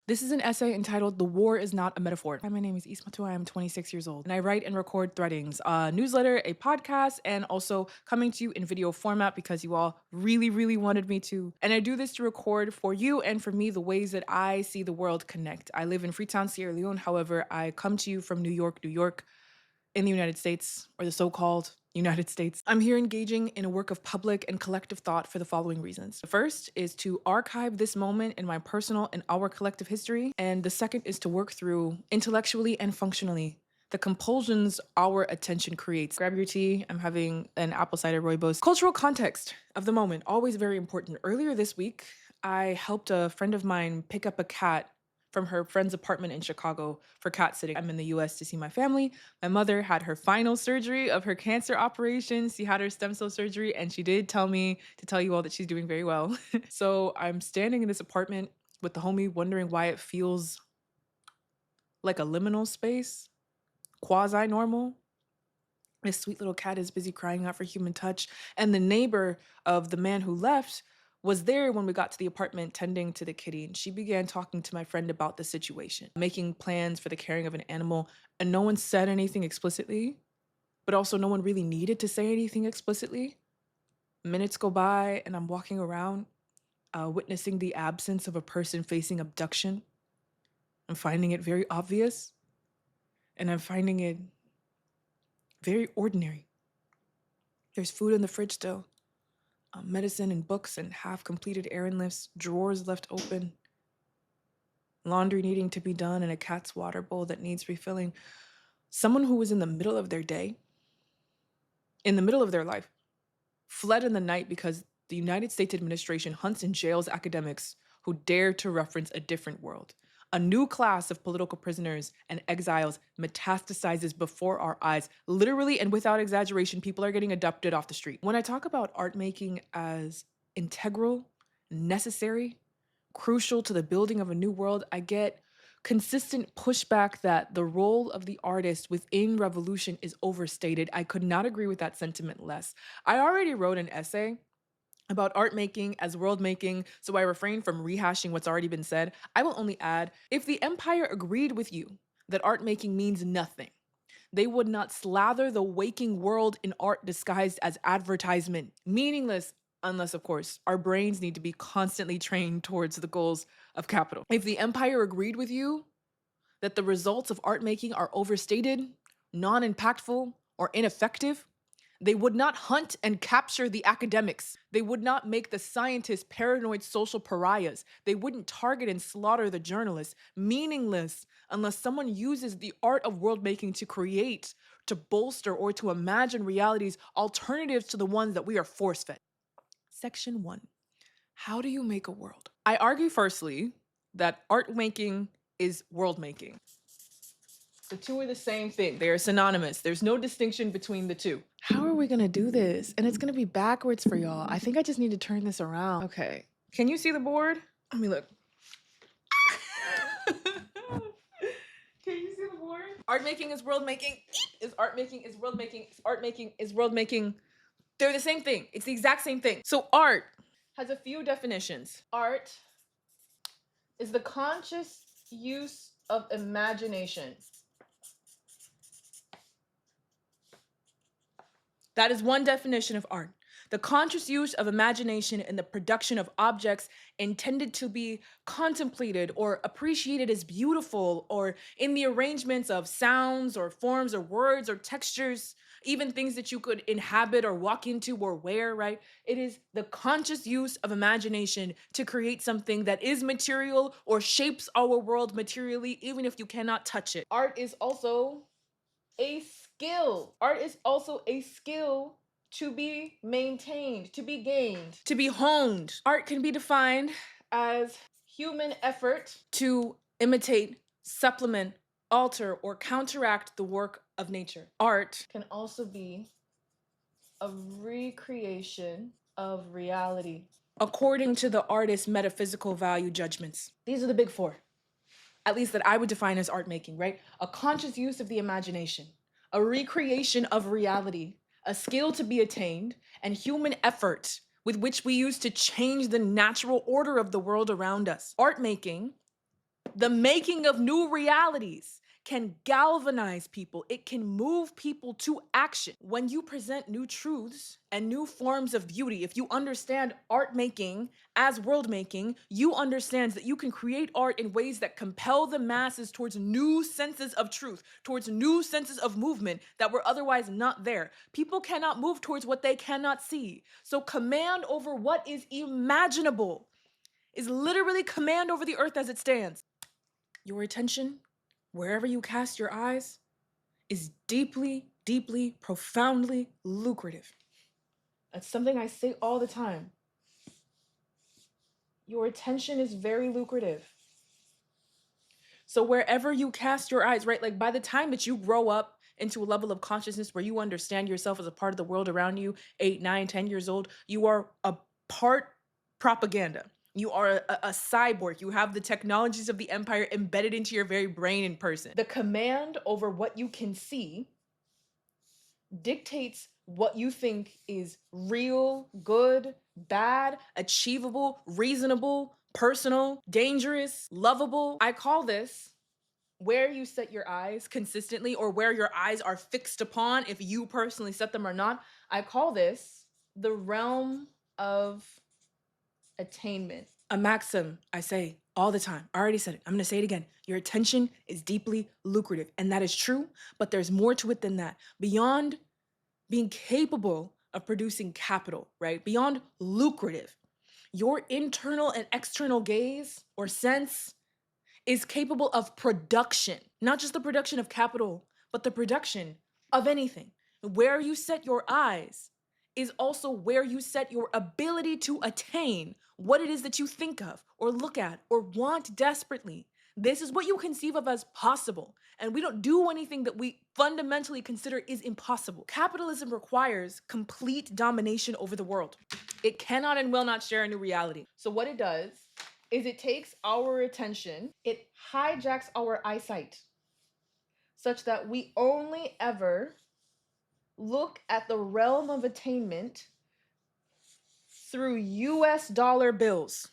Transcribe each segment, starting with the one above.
This is an essay entitled The War is Not a Metaphor. Hi, my name is Ismatu. I am 26 years old, and I write and record threadings, a newsletter, a podcast, and also coming to you in video format because you all really wanted me to. And I do this to record for you and for me the ways that I see the world connect. I live in Freetown, Sierra Leone. However, I come to you from New York, in the United States, or the so-called United States. I'm here engaging in a work of public and collective thought for the following reasons. The first is to archive this moment in my personal and our collective history. And the second is to work through intellectually and functionally the compulsions our attention creates. Grab your tea. I'm having an apple cider rooibos. Cultural context of the moment, always very important. Earlier this week, I helped a friend of mine pick up a cat from her friend's apartment in Chicago for cat sitting. I'm in the US to see my family. My mother had her final surgery of her cancer operation. She had her stem cell surgery, and she did tell me to tell you all that she's doing very well. So I'm standing in this apartment with the homie, wondering why it feels like a liminal space, quasi normal. This sweet little cat is busy crying out for human touch. And the neighbor of the man who left was there when we got to the apartment tending to the kitty. And she began talking to my friend about the situation, making plans for the caring of an animal. And no one said anything explicitly, but also no one really needed to say anything explicitly. Minutes go by and I'm walking around, witnessing the absence of a person facing abduction. I'm finding it very obvious, and I'm finding it very ordinary. There's food in the fridge still, medicine and books and half-completed errand lists, drawers left open, laundry needing to be done, and a cat's water bowl that needs refilling. Someone who was in the middle of their day, in the middle of their life, fled in the night because the United States administration hunts and jails academics who dare to reference a different world. A new class of political prisoners and exiles metastasizes before our eyes. Literally and without exaggeration, people are getting abducted off the street. When I talk about art making as integral, necessary, crucial to the building of a new world, I get consistent pushback that the role of the artist within revolution is overstated. I could not agree with that sentiment less. I already wrote an essay about art making as world making, so I refrain from rehashing what's already been said. I will only add, if the empire agreed with you that art making means nothing, they would not slather the waking world in art disguised as advertisement. Meaningless, unless, of course, our brains need to be constantly trained towards the goals of capital. If the empire agreed with you that the results of art making are overstated, non-impactful, or ineffective, they would not hunt and capture the academics. They would not make the scientists paranoid social pariahs. They wouldn't target and slaughter the journalists. Meaningless unless someone uses the art of world making to create, to bolster, or to imagine realities alternatives to the ones that we are force fed. Section 1. How do you make a world? I argue firstly that art making is world making. The two are the same thing. They are synonymous. There's no distinction between the two. How are we gonna do this? And it's gonna be backwards for y'all. I think I just need to turn this around. Okay. Can you see the board? Let me look. Can you see the board? Art making is world making. Is art making is world making. Is art making is world making. They're the same thing. It's the exact same thing. So art has a few definitions. Art is the conscious use of imagination. That is one definition of art. The conscious use of imagination in the production of objects intended to be contemplated or appreciated as beautiful, or in the arrangements of sounds or forms or words or textures, even things that you could inhabit or walk into or wear, right? It is the conscious use of imagination to create something that is material or shapes our world materially, even if you cannot touch it. Art is also a skill. Art is also a skill to be maintained, to be gained, to be honed. Art can be defined as human effort to imitate, supplement, alter, or counteract the work of nature. Art can also be a recreation of reality according to the artist's metaphysical value judgments. These are the big four, at least that I would define as art making, right? A conscious use of the imagination, a recreation of reality, a skill to be attained, and human effort with which we use to change the natural order of the world around us. Art making The making of new realities can galvanize people. It can move people to action. When you present new truths and new forms of beauty, if you understand art making as world making, you understand that you can create art in ways that compel the masses towards new senses of truth, towards new senses of movement that were otherwise not there. People cannot move towards what they cannot see. So command over what is imaginable is literally command over the earth as it stands. Your attention, wherever you cast your eyes, is deeply, deeply, profoundly lucrative. That's something I say all the time. Your attention is very lucrative. So wherever you cast your eyes, right? Like by the time that you grow up into a level of consciousness where you understand yourself as a part of the world around you, 8, 9, 10 years old, you are a part propaganda. You are a cyborg. You have the technologies of the empire embedded into your very brain in person. The command over what you can see dictates what you think is real, good, bad, achievable, reasonable, personal, dangerous, lovable. I call this where you set your eyes consistently, or where your eyes are fixed upon, if you personally set them or not. I call this the realm of attainment. A maxim I say all the time. I already said it. I'm going to say it again. Your attention is deeply lucrative. And that is true, but there's more to it than that. Beyond being capable of producing capital, right? Beyond lucrative, your internal and external gaze or sense is capable of production, not just the production of capital, but the production of anything. Where you set your eyes is also where you set your ability to attain what it is that you think of or look at or want desperately. This is what you conceive of as possible. And we don't do anything that we fundamentally consider is impossible. Capitalism requires complete domination over the world. It cannot and will not share a new reality. So what it does is it takes our attention, it hijacks our eyesight such that we only ever look at the realm of attainment through US dollar bills.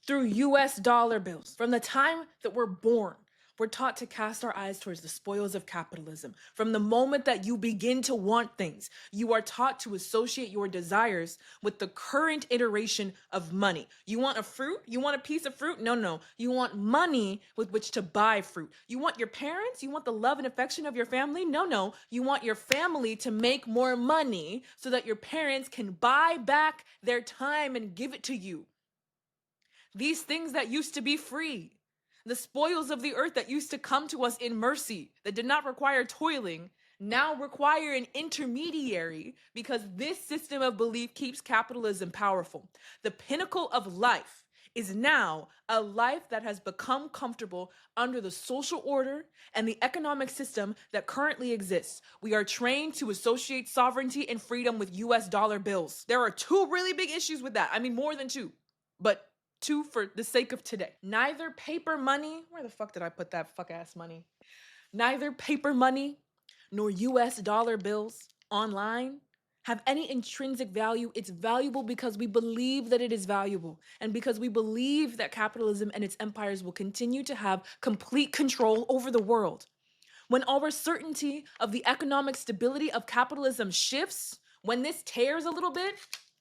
Through US dollar bills. From the time that we're born, we're taught to cast our eyes towards the spoils of capitalism. From the moment that you begin to want things, you are taught to associate your desires with the current iteration of money. You want a fruit? You want a piece of fruit? No, no. You want money with which to buy fruit. You want your parents? You want the love and affection of your family? No, no. You want your family to make more money so that your parents can buy back their time and give it to you. These things that used to be free, the spoils of the earth that used to come to us in mercy, that did not require toiling, now require an intermediary because this system of belief keeps capitalism powerful. The pinnacle of life is now a life that has become comfortable under the social order and the economic system that currently exists. We are trained to associate sovereignty and freedom with US dollar bills. There are two really big issues with that. I mean, more than two, but two for the sake of today. Neither paper money, where the fuck did I put that fuck ass money? Neither paper money nor US dollar bills online have any intrinsic value. It's valuable because we believe that it is valuable, and because we believe that capitalism and its empires will continue to have complete control over the world. When our certainty of the economic stability of capitalism shifts, when this tears a little bit,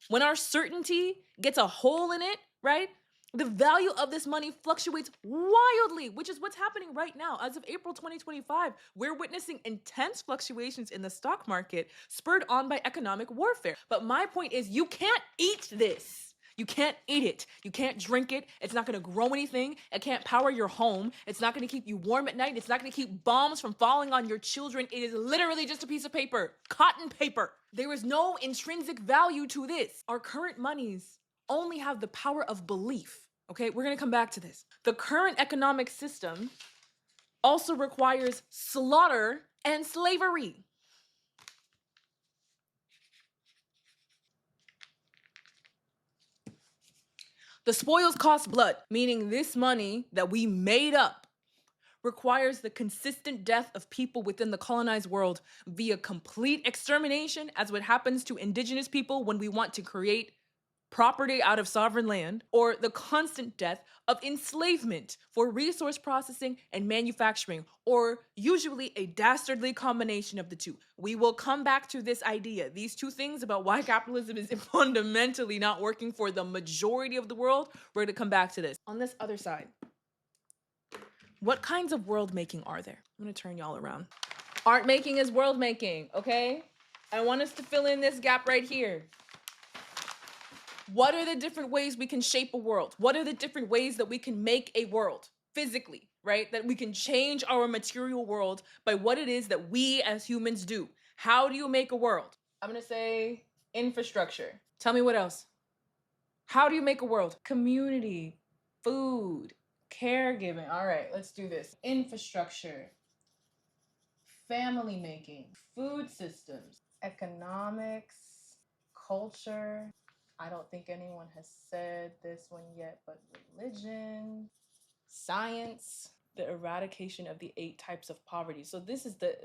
when our certainty gets a hole in it, right? The value of this money fluctuates wildly, which is what's happening right now. As of April 2025, we're witnessing intense fluctuations in the stock market spurred on by economic warfare. But my point is, you can't eat this. You can't eat it. You can't drink it. It's not going to grow anything. It can't power your home. It's not going to keep you warm at night. It's not going to keep bombs from falling on your children. It is literally just a piece of paper, cotton paper. There is no intrinsic value to this. Our current monies only have the power of belief. Okay, we're going to come back to this. The current economic system also requires slaughter and slavery. The spoils cost blood, meaning this money that we made up requires the consistent death of people within the colonized world via complete extermination, as what happens to indigenous people when we want to create property out of sovereign land, or the constant death of enslavement for resource processing and manufacturing, or usually a dastardly combination of the two. We will come back to this idea. These two things about why capitalism is fundamentally not working for the majority of the world, we're going to come back to this. On this other side, what kinds of world making are there? I'm going to turn y'all around. Art making is world making, okay? I want us to fill in this gap right here. What are the different ways we can shape a world? What are the different ways that we can make a world physically, right? That we can change our material world by what it is that we as humans do. How do you make a world? I'm going to say infrastructure. Tell me what else. How do you make a world? Community, food, caregiving. All right, let's do this. Infrastructure, family making, food systems, economics, culture. I don't think anyone has said this one yet, but religion, science, the eradication of the 8 types of poverty. So this is the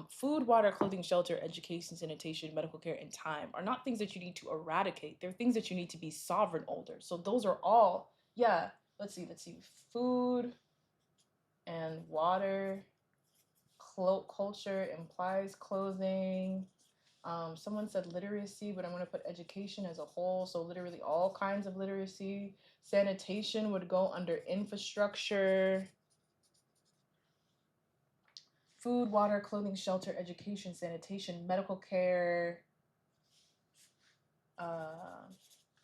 food, water, clothing, shelter, education, sanitation, medical care, and time are not things that you need to eradicate. They're things that you need to be sovereign over. So those are all, yeah, let's see, food and water, culture implies clothing. Someone said literacy, but I'm going to put education as a whole. So literally all kinds of literacy. Sanitation would go under infrastructure. Food, water, clothing, shelter, education, sanitation, medical care,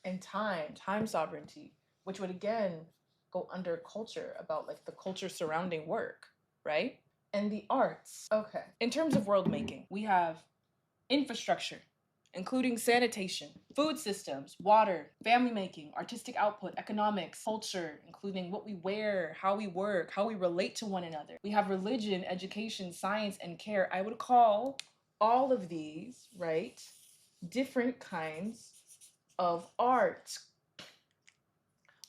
and time sovereignty, which would again go under culture, about like the culture surrounding work, right? And the arts. Okay. In terms of world making, we have infrastructure, including sanitation, food systems, water, family making, artistic output, economics, culture, including what we wear, how we work, how we relate to one another. We have religion, education, science, and care. I would call all of these, right, different kinds of art.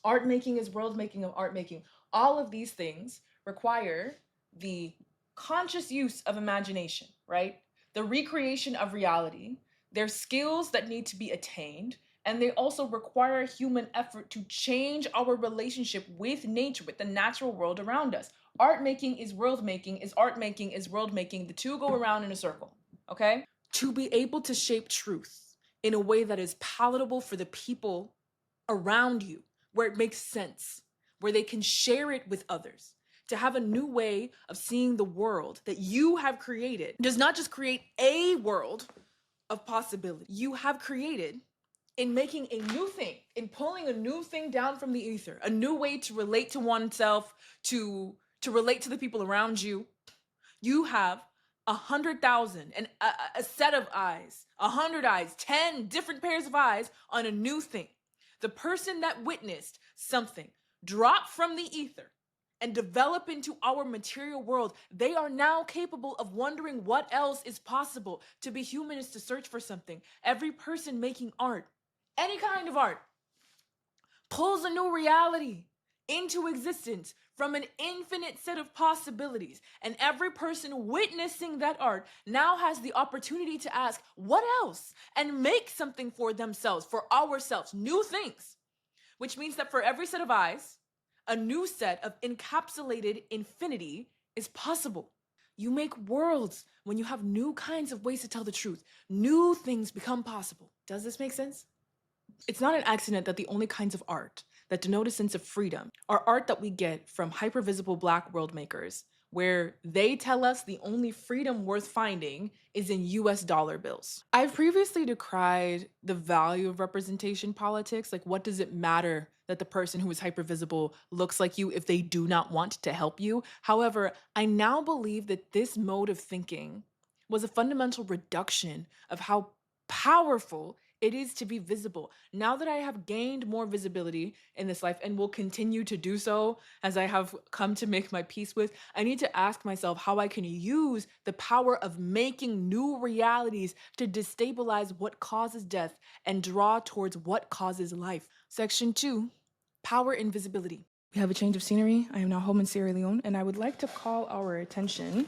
Art making is world making of art making. All of these things require the conscious use of imagination, right? The recreation of reality. They're skills that need to be attained, and they also require human effort to change our relationship with nature, with the natural world around us. Art making is world making, is art making, is world making. The two go around in a circle, okay? To be able to shape truth in a way that is palatable for the people around you, where it makes sense, where they can share it with others. To have a new way of seeing the world that you have created does not just create a world of possibility. You have created in making a new thing, in pulling a new thing down from the ether, a new way to relate to oneself, to relate to the people around you. You have 100,000 and a set of eyes, 100 eyes, 10 different pairs of eyes on a new thing. The person that witnessed something drop from the ether and develop into our material world, they are now capable of wondering what else is possible. To be human is to search for something. Every person making art, any kind of art, pulls a new reality into existence from an infinite set of possibilities. And every person witnessing that art now has the opportunity to ask, what else? And make something for themselves, for ourselves, new things. Which means that for every set of eyes, a new set of encapsulated infinity is possible. You make worlds when you have new kinds of ways to tell the truth. New things become possible. Does this make sense? It's not an accident that the only kinds of art that denote a sense of freedom are art that we get from hypervisible Black world makers, where they tell us the only freedom worth finding is in US dollar bills. I've previously decried the value of representation politics. Like, what does it matter that the person who is hypervisible looks like you if they do not want to help you? However, I now believe that this mode of thinking was a fundamental reduction of how powerful it is to be visible. Now that I have gained more visibility in this life and will continue to do so as I have come to make my peace with, I need to ask myself how I can use the power of making new realities to destabilize what causes death and draw towards what causes life. Section 2, power and visibility. We have a change of scenery. I am now home in Sierra Leone, and I would like to call our attention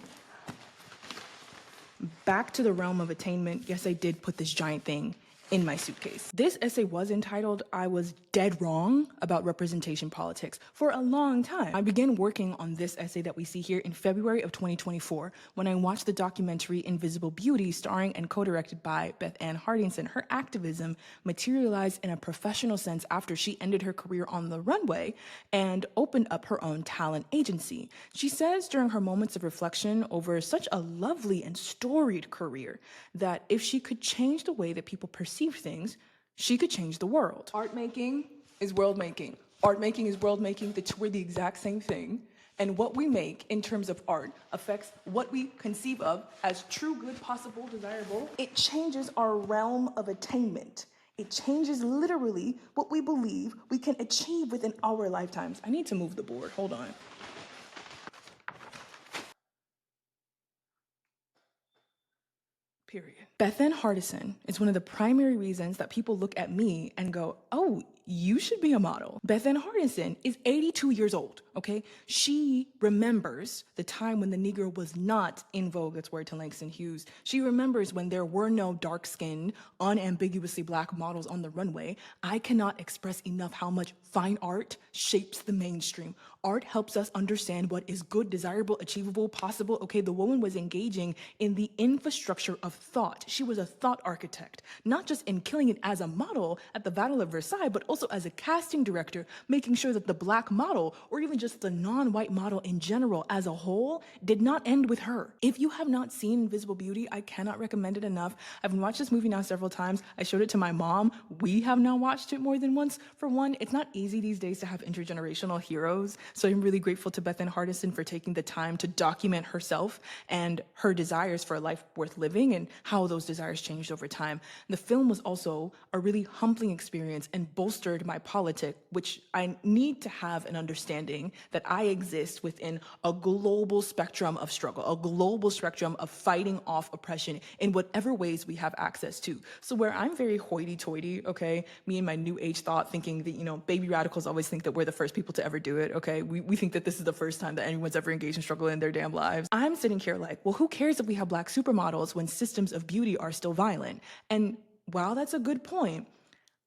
back to the realm of attainment. Yes, I did put this giant thing in my suitcase. This essay was entitled, "I Was Dead Wrong About Representation Politics," for a long time. I began working on this essay that we see here in February of 2024 when I watched the documentary Invisible Beauty, starring and co-directed by Beth Ann Hardingson. Her activism materialized in a professional sense after she ended her career on the runway and opened up her own talent agency. She says during her moments of reflection over such a lovely and storied career that if she could change the way that people perceive things, she could change the world. Art making is world making. Art making is world making. We're the exact same thing. And what we make in terms of art affects what we conceive of as true, good, possible, desirable. It changes our realm of attainment. It changes literally what we believe we can achieve within our lifetimes. I need to move the board. Hold on. Period. Beth Ann Hardison is one of the primary reasons that people look at me and go, "Oh, you should be a model." Beth Ann Hardison is 82 years old, okay? She remembers the time when the Negro was not in vogue. That's word to Langston Hughes. She remembers when there were no dark-skinned, unambiguously Black models on the runway. I cannot express enough how much fine art shapes the mainstream. Art helps us understand what is good, desirable, achievable, possible. Okay, the woman was engaging in the infrastructure of thought. She was a thought architect, not just in killing it as a model at the Battle of Versailles, but also as a casting director, making sure that the Black model, or even just the non-white model in general as a whole, did not end with her. If you have not seen Invisible Beauty, I cannot recommend it enough. I've watched this movie now several times. I showed it to my mom. We have now watched it more than once. For one, it's not easy these days to have intergenerational heroes, so I'm really grateful to Beth Ann Hardison for taking the time to document herself and her desires for a life worth living and how those desires changed over time. The film was also a really humbling experience and bolstered my politic, which I need to have an understanding that I exist within a global spectrum of struggle, a global spectrum of fighting off oppression in whatever ways we have access to. So where I'm very hoity-toity, okay, me and my new age thought thinking that, baby radicals always think that we're the first people to ever do it, okay? We think that this is the first time that anyone's ever engaged in struggle in their damn lives. I'm sitting here like, well, who cares if we have Black supermodels when systems of beauty are still violent? And while that's a good point,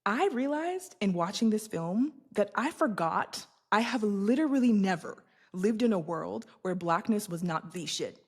I realized in watching this film that I forgot I have literally never lived in a world where Blackness was not the shit.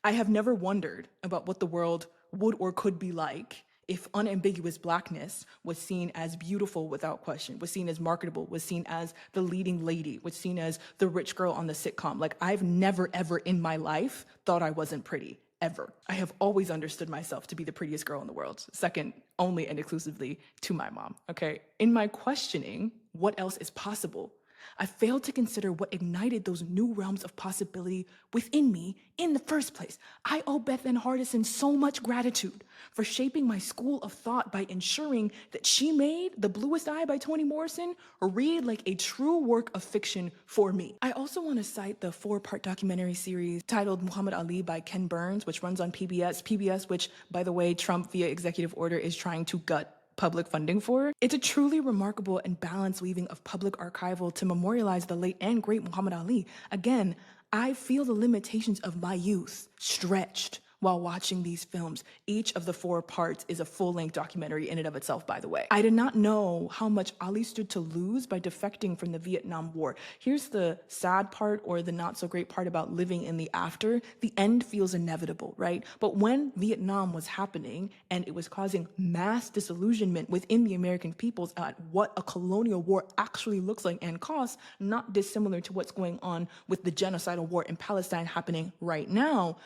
I have never wondered about what the world would or could be like if unambiguous Blackness was seen as beautiful without question, was seen as marketable, was seen as the leading lady, was seen as the rich girl on the sitcom. Like, I've never, ever in my life thought I wasn't pretty, ever. I have always understood myself to be the prettiest girl in the world, second only and exclusively to my mom, okay? In my questioning, what else is possible? I failed to consider what ignited those new realms of possibility within me in the first place. I owe Beth Ann Hardison so much gratitude for shaping my school of thought by ensuring that she made The Bluest Eye by Toni Morrison read like a true work of fiction for me. I also want to cite the 4-part documentary series titled Muhammad Ali by Ken Burns, which runs on PBS, which, by the way, Trump via executive order is trying to gut public funding for. It's a truly remarkable and balanced weaving of public archival to memorialize the late and great Muhammad Ali. Again, I feel the limitations of my youth stretched while watching these films. Each of the 4 parts is a full-length documentary in and of itself, by the way. I did not know how much Ali stood to lose by defecting from the Vietnam War. Here's the sad part, or the not so great part about living in the after. The end feels inevitable, right? But when Vietnam was happening and it was causing mass disillusionment within the American peoples at what a colonial war actually looks like and costs, not dissimilar to what's going on with the genocidal war in Palestine happening right now,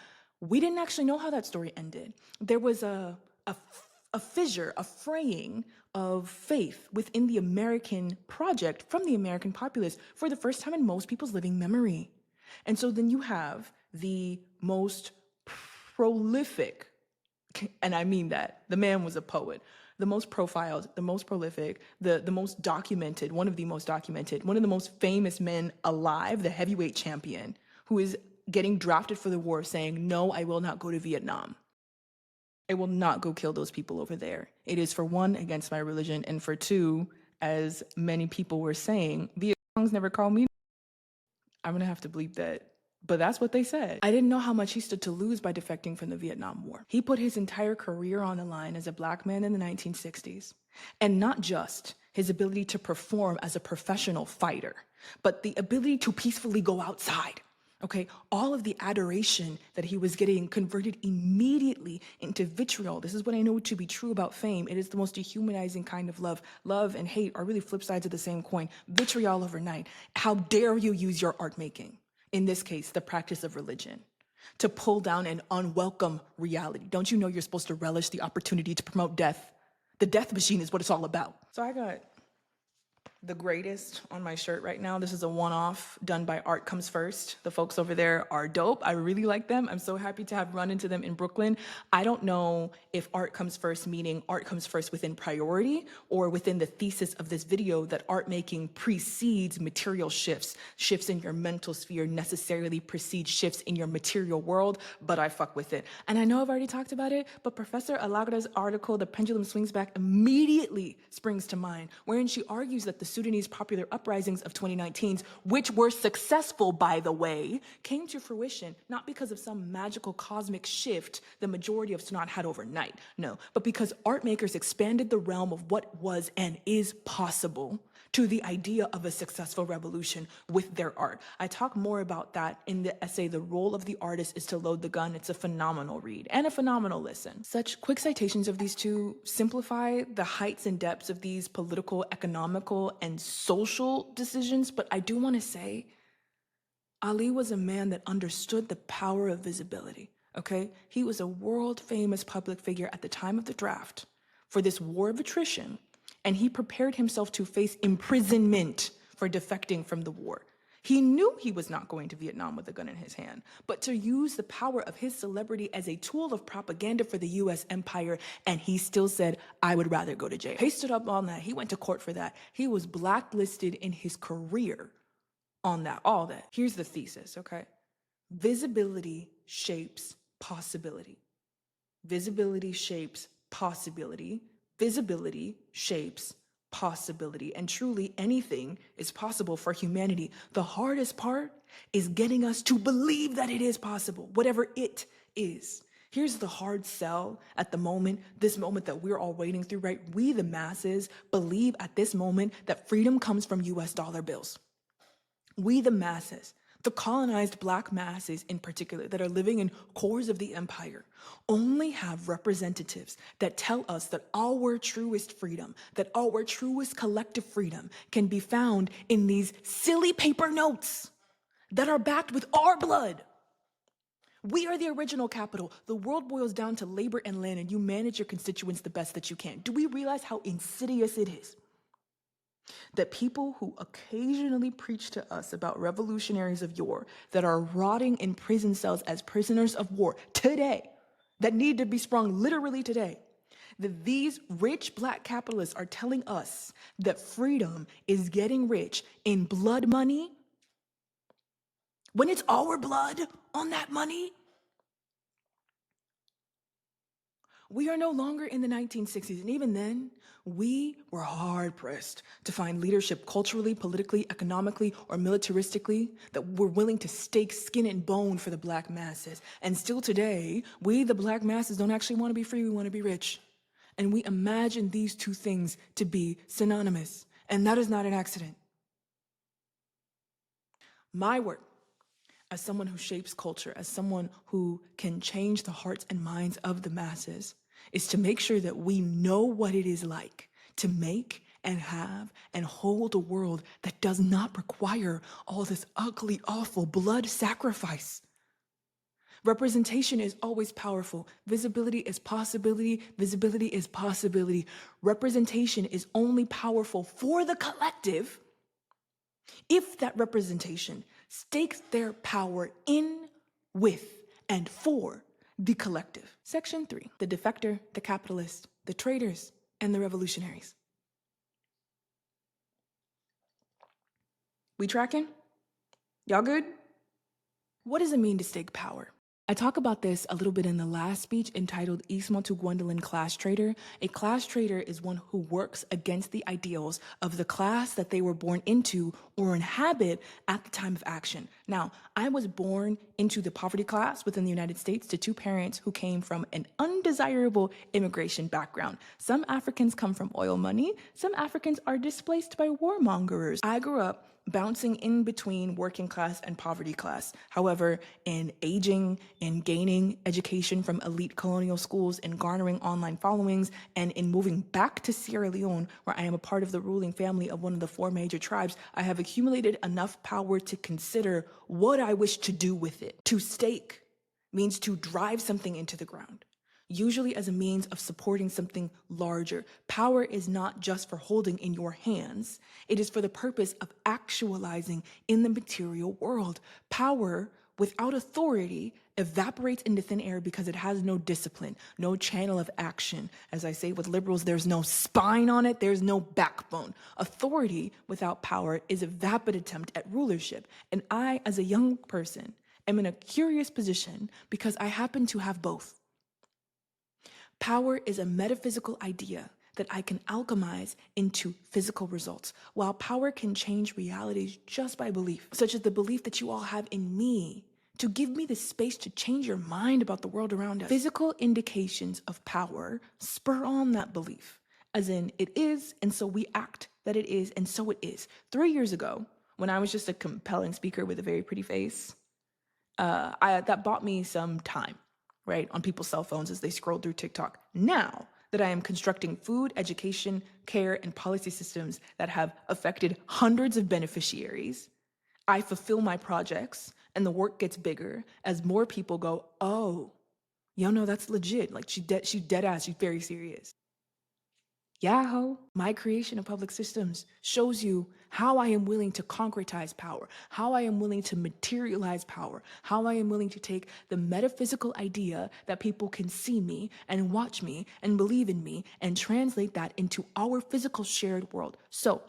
we didn't actually know how that story ended. There was a fissure, a fraying of faith within the American project from the American populace for the first time in most people's living memory. And so then you have the most prolific, and I mean that, the man was a poet, the most profiled, the most prolific, the most documented, one of the most documented, one of the most famous men alive, the heavyweight champion, who is getting drafted for the war saying, no, I will not go to Vietnam. I will not go kill those people over there. It is, for one, against my religion, and for two, as many people were saying, Viet Cong's never called me. I'm gonna have to bleep that. But that's what they said. I didn't know how much he stood to lose by defecting from the Vietnam War. He put his entire career on the line as a black man in the 1960s. And not just his ability to perform as a professional fighter, but the ability to peacefully go outside. Okay, all of the adoration that he was getting converted immediately into vitriol. This is what I know to be true about fame. It is the most dehumanizing kind of love. Love and hate are really flip sides of the same coin. Vitriol overnight. How dare you use your art making, in this case, the practice of religion, to pull down an unwelcome reality? Don't you know you're supposed to relish the opportunity to promote death? The death machine is what it's all about. So I got the greatest on my shirt right now. This is a one-off done by Art Comes First. The folks over there are dope. I really like them. I'm so happy to have run into them in Brooklyn. I don't know if art comes first, meaning art comes first within priority or within the thesis of this video that art making precedes material shifts. Shifts in your mental sphere necessarily precede shifts in your material world, but I fuck with it. And I know I've already talked about it, but Professor Alagra's article, The Pendulum Swings Back, immediately springs to mind, wherein she argues that the Sudanese popular uprisings of 2019, which were successful, by the way, came to fruition not because of some magical cosmic shift the majority of Sudan had overnight, no, but because art makers expanded the realm of what was and is possible to the idea of a successful revolution with their art. I talk more about that in the essay, The Role of the Artist is to Load the Gun. It's a phenomenal read and a phenomenal listen. Such quick citations of these two simplify the heights and depths of these political, economical, and social decisions, but I do want to say Ali was a man that understood the power of visibility, okay? He was a world-famous public figure at the time of the draft for this war of attrition, and he prepared himself to face imprisonment for defecting from the war. He knew he was not going to Vietnam with a gun in his hand, but to use the power of his celebrity as a tool of propaganda for the US empire, and he still said, I would rather go to jail. He stood up on that. He went to court for that. He was blacklisted in his career on that, all that. Here's the thesis, okay? Visibility shapes possibility. Visibility shapes possibility. Visibility shapes possibility. And truly, anything is possible for humanity. The hardest part is getting us to believe that it is possible, whatever it is. Here's the hard sell at the moment, this moment that we're all waiting through, right? We, the masses, believe at this moment that freedom comes from US dollar bills. We, the masses, the colonized black masses in particular that are living in cores of the empire, only have representatives that tell us that our truest freedom, that our truest collective freedom can be found in these silly paper notes that are backed with our blood. We are the original capital. The world boils down to labor and land, and you manage your constituents the best that you can. Do we realize how insidious it is that people who occasionally preach to us about revolutionaries of yore that are rotting in prison cells as prisoners of war today, that need to be sprung literally today, that these rich black capitalists are telling us that freedom is getting rich in blood money when it's our blood on that money? We are no longer in the 1960s, and even then, we were hard-pressed to find leadership culturally, politically, economically, or militaristically that were willing to stake skin and bone for the black masses. And still today, we, the black masses, don't actually want to be free, we want to be rich. And we imagine these two things to be synonymous, and that is not an accident. My work as someone who shapes culture, as someone who can change the hearts and minds of the masses, is to make sure that we know what it is like to make and have and hold a world that does not require all this ugly, awful blood sacrifice. Representation is always powerful. Visibility is possibility. Visibility is possibility. Representation is only powerful for the collective if that representation stakes their power in, with, and for the collective. Section 3, the defector, the capitalist, the traitors, and the revolutionaries. We tracking? Y'all good? What does it mean to stake power? I talk about this a little bit in the last speech entitled Isma to Gwendolyn Class Traitor. A class traitor is one who works against the ideals of the class that they were born into or inhabit at the time of action. Now, I was born into the poverty class within the United States to two parents who came from an undesirable immigration background. Some Africans come from oil money, some Africans are displaced by warmongers. I grew up bouncing in between working class and poverty class. However, in aging, in gaining education from elite colonial schools, in garnering online followings, and in moving back to Sierra Leone, where I am a part of the ruling family of one of the four major tribes, I have accumulated enough power to consider what I wish to do with it. To stake means to drive something into the ground, usually as a means of supporting something larger. Power is not just for holding in your hands. It is for the purpose of actualizing in the material world. Power without authority evaporates into thin air because it has no discipline, no channel of action. As I say with liberals, there's no spine on it, there's no backbone. Authority without power is a vapid attempt at rulership. And I, as a young person, am in a curious position because I happen to have both. Power is a metaphysical idea that I can alchemize into physical results, while power can change realities just by belief, such as the belief that you all have in me to give me the space to change your mind about the world around us. Physical indications of power spur on that belief, as in it is, and so we act that it is, and so it is. 3 years ago, when I was just a compelling speaker with a very pretty face, that bought me some time, right, on people's cell phones as they scroll through TikTok. Now that I am constructing food, education, care, and policy systems that have affected hundreds of beneficiaries, I fulfill my projects and the work gets bigger as more people go, oh, yo, no, that's legit. Like she's dead ass, she's very serious. Yahoo! My creation of public systems shows you how I am willing to concretize power, how I am willing to materialize power, how I am willing to take the metaphysical idea that people can see me and watch me and believe in me and translate that into our physical shared world. So,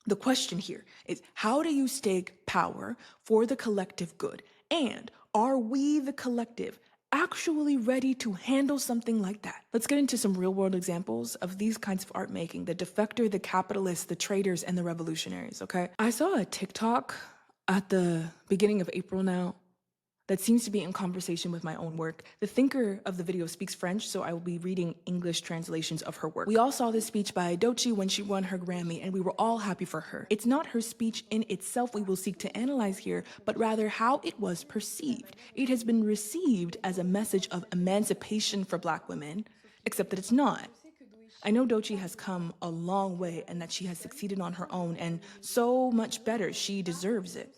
the question here is, how do you stake power for the collective good? And are we, the collective, actually ready to handle something like that? Let's get into some real world examples of these kinds of art making: the defector, the capitalist, the traitors, and the revolutionaries, okay? I saw a TikTok at the beginning of April now that seems to be in conversation with my own work. The thinker of the video speaks French, so I will be reading English translations of her work. We all saw this speech by Doechii when she won her Grammy, and we were all happy for her. It's not her speech in itself we will seek to analyze here, but rather how it was perceived. It has been received as a message of emancipation for Black women, except that it's not. I know Doechii has come a long way and that she has succeeded on her own, and so much better, she deserves it.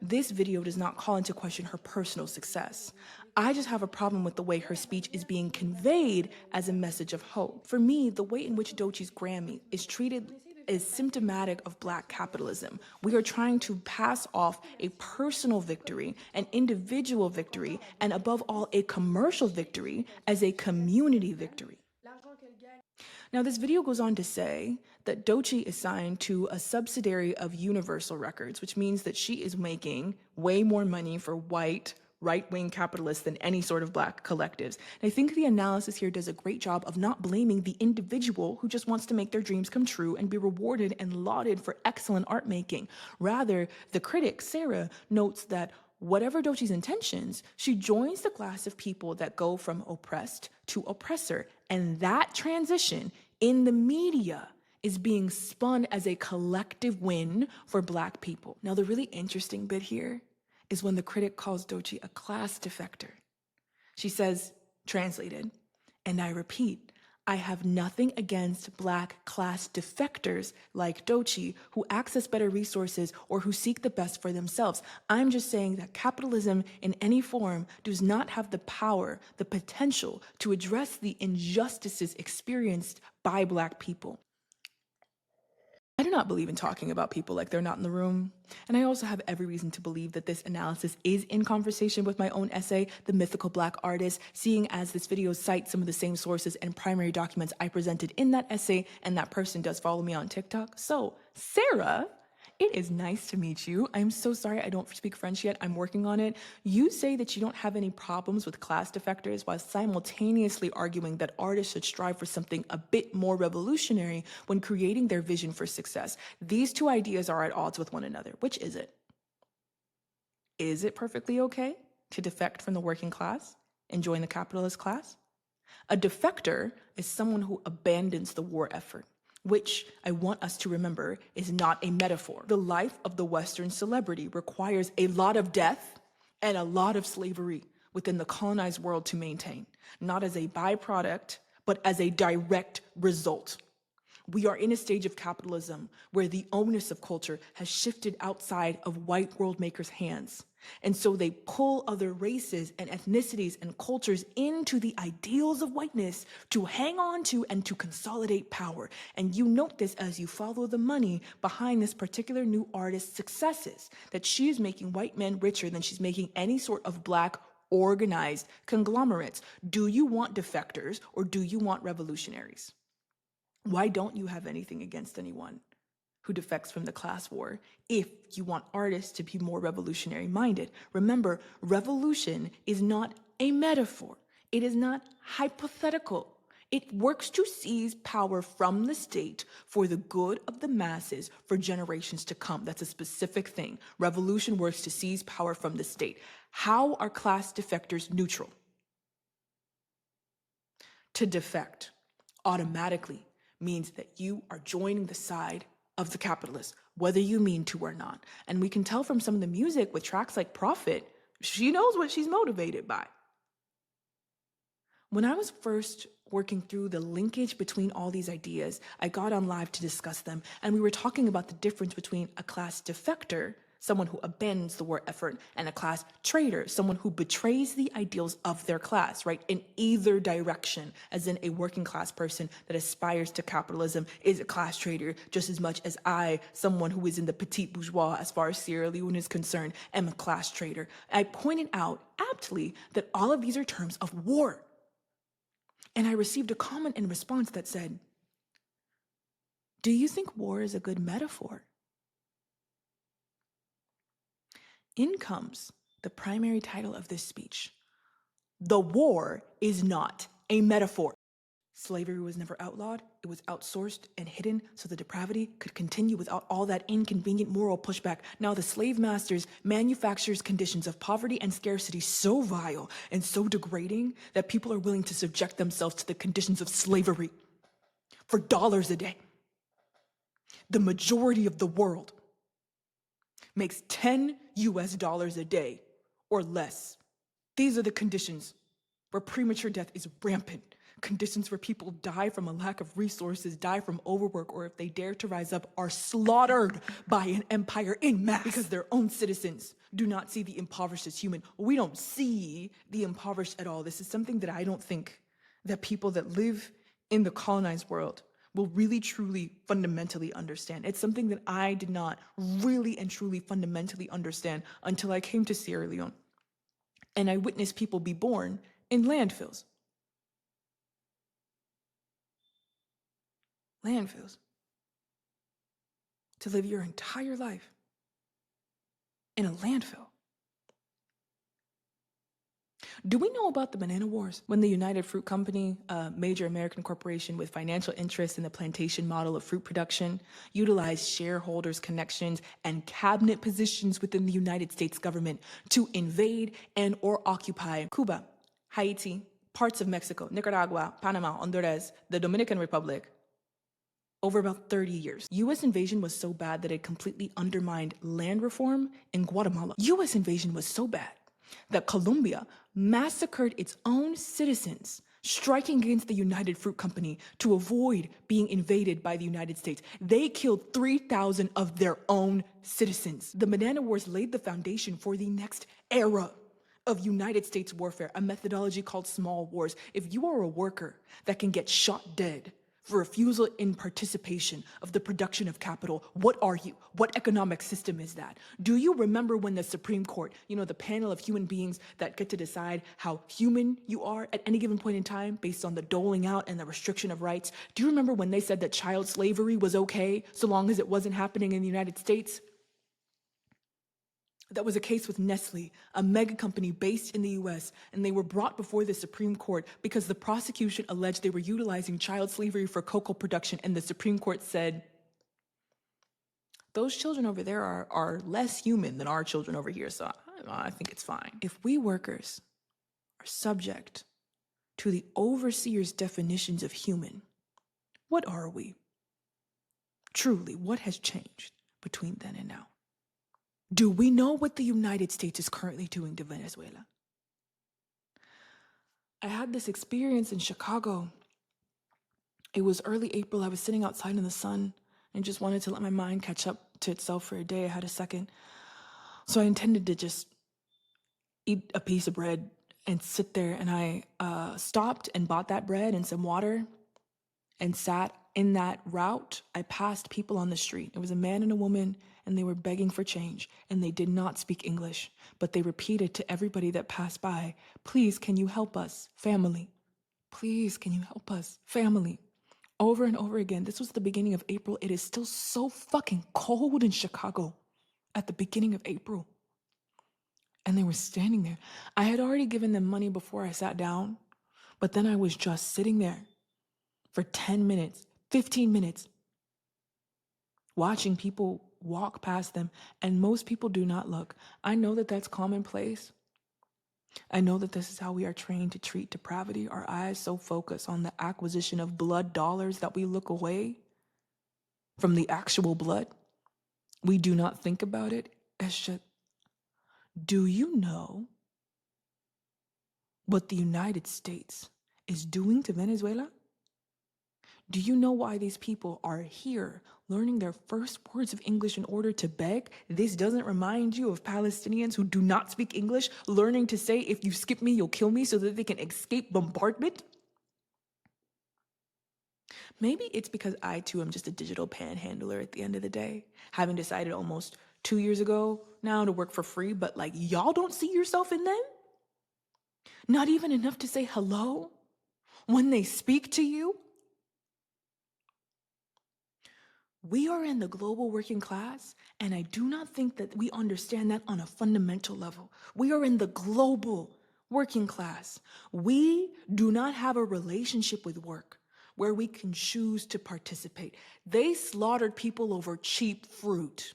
This video does not call into question her personal success. I just have a problem with the way her speech is being conveyed as a message of hope. For me, the way in which Doechii's Grammy is treated is symptomatic of Black capitalism. We are trying to pass off a personal victory, an individual victory, and above all, a commercial victory as a community victory. Now, this video goes on to say that Doechii is signed to a subsidiary of Universal Records, which means that she is making way more money for white, right-wing capitalists than any sort of Black collectives. And I think the analysis here does a great job of not blaming the individual who just wants to make their dreams come true and be rewarded and lauded for excellent art making. Rather, the critic, Sarah, notes that whatever Doechii's intentions, she joins the class of people that go from oppressed to oppressor. And that transition in the media is being spun as a collective win for Black people. Now, the really interesting bit here is when the critic calls Doechii a class defector. She says, translated, and I repeat, I have nothing against Black class defectors like Doechii who access better resources or who seek the best for themselves. I'm just saying that capitalism in any form does not have the power, the potential to address the injustices experienced by Black people. I do not believe in talking about people like they're not in the room. And I also have every reason to believe that this analysis is in conversation with my own essay, The Mythical Black Artist, seeing as this video cites some of the same sources and primary documents I presented in that essay, and that person does follow me on TikTok. So, Sarah, It is nice to meet you. I'm so sorry I don't speak French yet. I'm working on it. You say that you don't have any problems with class defectors while simultaneously arguing that artists should strive for something a bit more revolutionary when creating their vision for success. These two ideas are at odds with one another. Which is it? Is it perfectly okay to defect from the working class and join the capitalist class? A defector is someone who abandons the war effort, which I want us to remember is not a metaphor. The life of the Western celebrity requires a lot of death and a lot of slavery within the colonized world to maintain, not as a byproduct, but as a direct result. We are in a stage of capitalism where the onus of culture has shifted outside of white world makers' hands. And so they pull other races and ethnicities and cultures into the ideals of whiteness to hang on to and to consolidate power. And you note this as you follow the money behind this particular new artist's successes, that she is making white men richer than she's making any sort of black organized conglomerates. Do you want defectors or do you want revolutionaries? Why don't you have anything against anyone who defects from the class war if you want artists to be more revolutionary minded? Remember, revolution is not a metaphor. It is not hypothetical. It works to seize power from the state for the good of the masses for generations to come. That's a specific thing. Revolution works to seize power from the state. How are class defectors neutral? To defect automatically means that you are joining the side of the capitalists, whether you mean to or not. And we can tell from some of the music with tracks like Profit, she knows what she's motivated by. When I was first working through the linkage between all these ideas, I got on live to discuss them, and we were talking about the difference between a class defector, someone who abandons the war effort, and a class traitor, someone who betrays the ideals of their class, right? In either direction, as in a working class person that aspires to capitalism is a class traitor, just as much as I, someone who is in the petite bourgeois as far as Sierra Leone is concerned, am a class traitor. I pointed out aptly that all of these are terms of war. And I received a comment in response that said, "Do you think war is a good metaphor?" In comes the primary title of this speech. The war is not a metaphor. Slavery was never outlawed. It was outsourced and hidden so the depravity could continue without all that inconvenient moral pushback. Now the slave masters manufactures conditions of poverty and scarcity so vile and so degrading that people are willing to subject themselves to the conditions of slavery for dollars a day. The majority of the world makes $10 a day or less. These are the conditions where premature death is rampant. Conditions where people die from a lack of resources, die from overwork, or if they dare to rise up, are slaughtered by an empire en masse because their own citizens do not see the impoverished as human. We don't see the impoverished at all. This is something that I don't think that people that live in the colonized world will really, truly, fundamentally understand. It's something that I did not really and truly fundamentally understand until I came to Sierra Leone. And I witnessed people be born in landfills. Landfills. To live your entire life in a landfill. Do we know about the banana wars? When the United Fruit Company, a major American corporation with financial interests in the plantation model of fruit production, utilized shareholders' connections and cabinet positions within the United States government to invade and or occupy Cuba, Haiti, parts of Mexico, Nicaragua, Panama, Honduras, the Dominican Republic, over about 30 years. U.S. invasion was so bad that it completely undermined land reform in Guatemala. U.S. invasion was so bad that Colombia massacred its own citizens, striking against the United Fruit Company to avoid being invaded by the United States. They killed 3,000 of their own citizens. The Banana Wars laid the foundation for the next era of United States warfare, a methodology called small wars. If you are a worker that can get shot dead for refusal in participation of the production of capital, what are you? What economic system is that? Do you remember when the Supreme Court, the panel of human beings that get to decide how human you are at any given point in time based on the doling out and the restriction of rights? Do you remember when they said that child slavery was okay so long as it wasn't happening in the United States? That was a case with Nestle, a mega company based in the US, and they were brought before the Supreme Court because the prosecution alleged they were utilizing child slavery for cocoa production, and the Supreme Court said, those children over there are less human than our children over here, so I think it's fine. If we workers are subject to the overseer's definitions of human, what are we? Truly, what has changed between then and now? Do we know what the United States is currently doing to Venezuela? I had this experience in Chicago. It was early April. I was sitting outside in the sun and just wanted to let my mind catch up to itself for a day. I had a second. So I intended to just eat a piece of bread and sit there. And I stopped and bought that bread and some water and sat in that route. I passed people on the street. It was a man and a woman, and they were begging for change, and they did not speak English, but they repeated to everybody that passed by, please, can you help us, family? Please, can you help us, family? Over and over again. This was the beginning of April. It is still so fucking cold in Chicago at the beginning of April. And they were standing there. I had already given them money before I sat down, but then I was just sitting there for 10 minutes, 15 minutes, watching people walk past them, and most people do not look. I know that that's commonplace. I know that this is how we are trained to treat depravity. Our eyes so focus on the acquisition of blood dollars that we look away from the actual blood. We do not think about it as just, do you know what the United States is doing to Venezuela? Do you know why these people are here learning their first words of English in order to beg? This doesn't remind you of Palestinians who do not speak English learning to say, if you skip me, you'll kill me, so that they can escape bombardment? Maybe it's because I too am just a digital panhandler at the end of the day, having decided almost 2 years ago now to work for free, but like, y'all don't see yourself in them? Not even enough to say hello when they speak to you? We are in the global working class, and I do not think that we understand that on a fundamental level. We are in the global working class. We do not have a relationship with work where we can choose to participate. They slaughtered people over cheap fruit,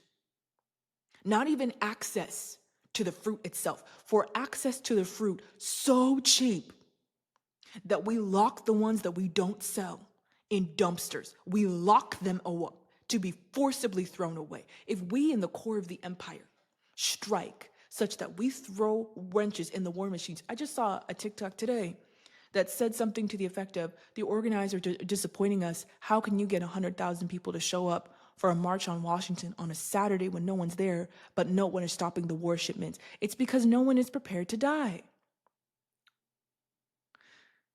not even access to the fruit itself. For access to the fruit so cheap that we lock the ones that we don't sell in dumpsters. We lock them away to be forcibly thrown away. If we in the core of the empire strike such that we throw wrenches in the war machines. I just saw a TikTok today that said something to the effect of, the organizer disappointing us. How can you get 100,000 people to show up for a march on Washington on a Saturday when no one's there, but no one is stopping the war shipments? It's because no one is prepared to die.